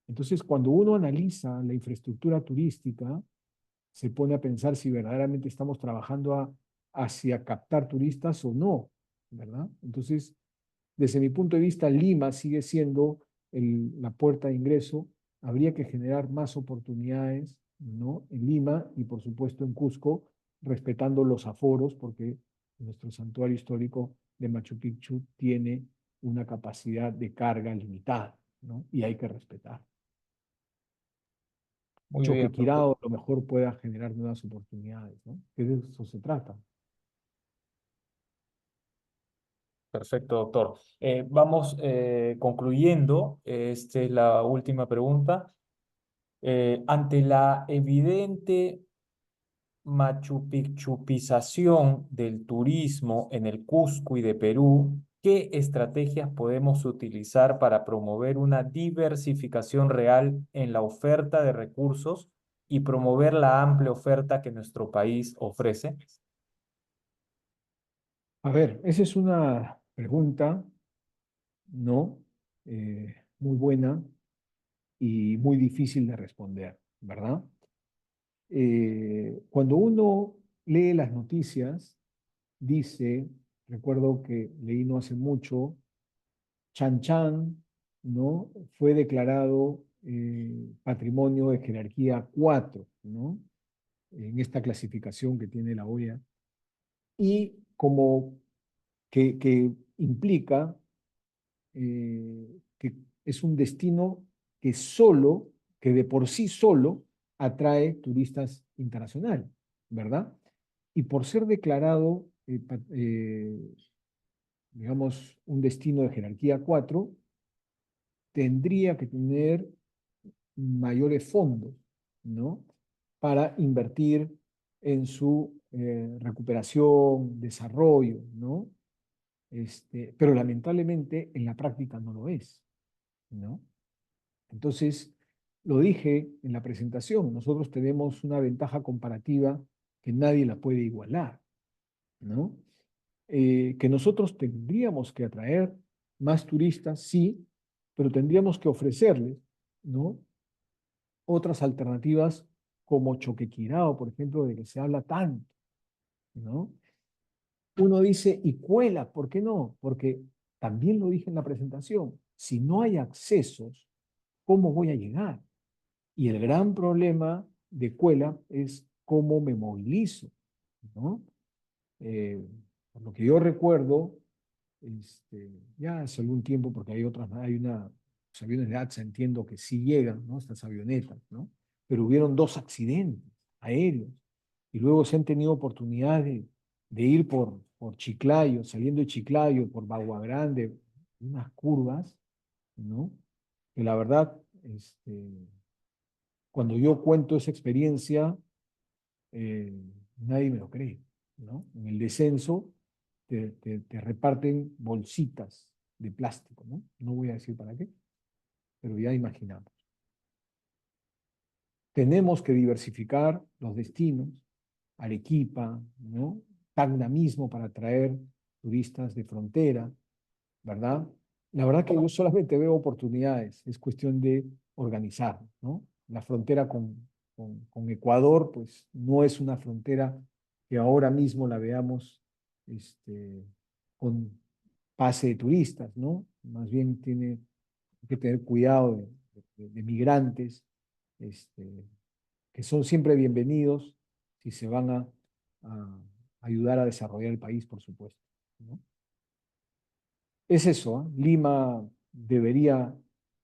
Entonces, cuando uno analiza la infraestructura turística, se pone a pensar si verdaderamente estamos trabajando hacia captar turistas o no, ¿verdad? Entonces, desde mi punto de vista, Lima sigue siendo la puerta de ingreso. Habría que generar más oportunidades, ¿no? En Lima y, por supuesto, en Cusco, respetando los aforos, porque nuestro santuario histórico de Machu Picchu tiene una capacidad de carga limitada, ¿no? Y hay que respetar. Muy bien, Choquequirao a lo mejor pueda generar nuevas oportunidades, ¿no? Que de eso se trata. perfecto, doctor. Vamos concluyendo. Esta es la última pregunta. Ante la evidente Machu Picchupización del turismo en el Cusco y de Perú, ¿qué estrategias podemos utilizar para promover una diversificación real en la oferta de recursos y promover la amplia oferta que nuestro país ofrece? A ver, esa es una pregunta, ¿no? Muy buena y muy difícil de responder, ¿verdad? Cuando uno lee las noticias, recuerdo que leí no hace mucho, Chan Chan, ¿no? Fue declarado patrimonio de jerarquía 4, ¿no? En esta clasificación que tiene la OEA. Y como que implica que es un destino que de por sí solo atrae turistas internacionales, ¿verdad? Y por ser declarado, digamos, un destino de jerarquía 4, tendría que tener mayores fondos, ¿no? Para invertir en su recuperación, desarrollo, ¿no? Pero lamentablemente en la práctica no lo es, ¿no? Entonces, lo dije en la presentación, nosotros tenemos una ventaja comparativa que nadie la puede igualar, ¿no? Que nosotros tendríamos que atraer más turistas, sí, pero tendríamos que ofrecerles, ¿no? Otras alternativas como Choquequirao, por ejemplo, de que se habla tanto, ¿no? Uno dice, y Cuela, ¿por qué no? Porque también lo dije en la presentación, si no hay accesos, ¿cómo voy a llegar? Y el gran problema de Cuela es cómo me movilizo, ¿no? Por lo que yo recuerdo, ya hace algún tiempo, porque hay los aviones de ATSA, entiendo que sí llegan, ¿no? Estas avionetas, ¿no? Pero hubieron 2 accidentes aéreos y luego se han tenido oportunidad de ir por Chiclayo, saliendo de Chiclayo, por Bagua Grande, unas curvas, ¿no? Que la verdad, cuando yo cuento esa experiencia, nadie me lo cree, ¿no? En el descenso te reparten bolsitas de plástico, ¿no? No voy a decir para qué, pero ya imaginamos. Tenemos que diversificar los destinos, Arequipa, ¿no? Tacna mismo para atraer turistas de frontera, ¿verdad? La verdad que yo solamente veo oportunidades, es cuestión de organizar, ¿no? La frontera con Ecuador, pues no es una frontera que ahora mismo la veamos con pase de turistas, ¿no? Más bien tiene que tener cuidado de migrantes, que son siempre bienvenidos si se van a ayudar a desarrollar el país, por supuesto, ¿no? Es eso, ¿eh? Lima debería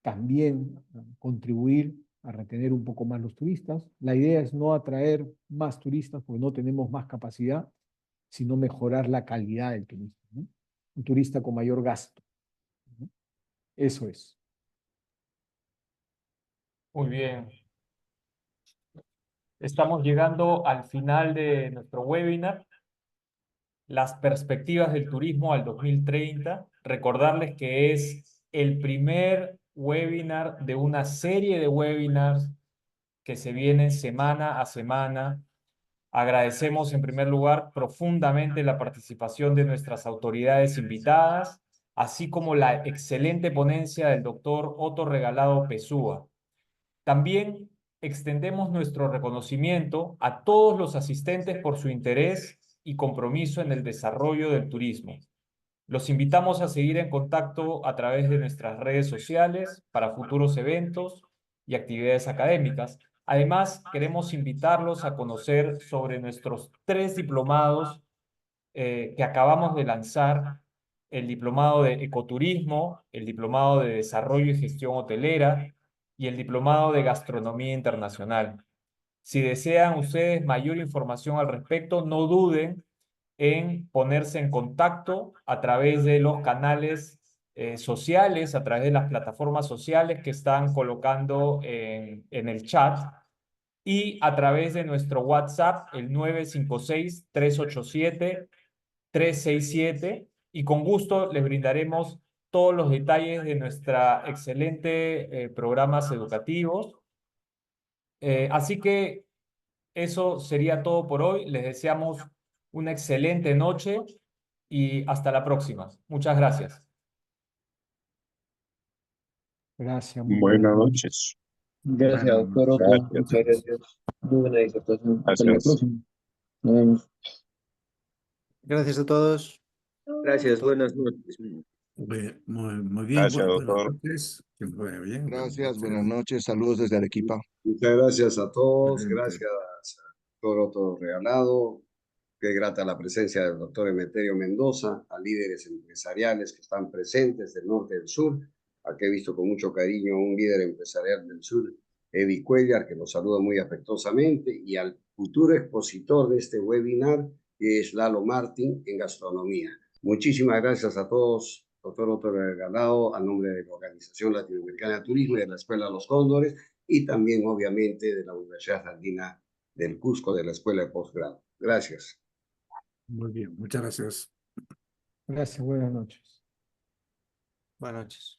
también contribuir a retener un poco más los turistas. La idea es no atraer más turistas porque no tenemos más capacidad, sino mejorar la calidad del turista, ¿no? Un turista con mayor gasto, ¿no? Eso es. Muy bien. Estamos llegando al final de nuestro webinar. Las perspectivas del turismo al 2030. Recordarles que es el primer webinar de una serie de webinars que se vienen semana a semana. Agradecemos en primer lugar profundamente la participación de nuestras autoridades invitadas, así como la excelente ponencia del doctor Otto Regalado Pesúa. También extendemos nuestro reconocimiento a todos los asistentes por su interés y compromiso en el desarrollo del turismo. Los invitamos a seguir en contacto a través de nuestras redes sociales para futuros eventos y actividades académicas. Además, queremos invitarlos a conocer sobre nuestros 3 diplomados que acabamos de lanzar: el diplomado de ecoturismo, el diplomado de desarrollo y gestión hotelera y el diplomado de gastronomía internacional. Si desean ustedes mayor información al respecto, no duden en ponerse en contacto a través de los canales sociales, a través de las plataformas sociales que están colocando en el chat, y a través de nuestro WhatsApp, el 956-387-367, y con gusto les brindaremos todos los detalles de nuestra excelente programas educativos. Así que eso sería todo por hoy. Les deseamos una excelente noche y hasta la próxima. Muchas gracias. Gracias. Buenas noches. Gracias, Bueno, doctor Otto. gracias. Muchas gracias. Muy buena disertación. Hasta la Gracias. próxima. Nos vemos. Gracias a todos. Gracias, buenas noches. muy bien, Gracias, buenas doctor. noches. Que les vaya bien. Gracias, buenas noches, saludos desde Arequipa. Muchas gracias a todos, Excelente. gracias al doctor Otto Regalado. Qué grata la presencia del doctor Emeterio Mendoza, a líderes empresariales que están presentes del norte y del sur, a que he visto con mucho cariño un líder empresarial del sur, Eddie Cuellar, que nos saluda muy afectuosamente, y al futuro expositor de este webinar, que es Lalo Martín, en gastronomía. Muchísimas gracias a todos, doctor Otto Regalado, a nombre de la Organización Latinoamericana de Turismo y de la Escuela Los Cóndores, y también, obviamente, de la Universidad Andina del Cusco, de la Escuela de Postgrado. Gracias. Muy bien, muchas gracias. Gracias, buenas noches. Buenas noches.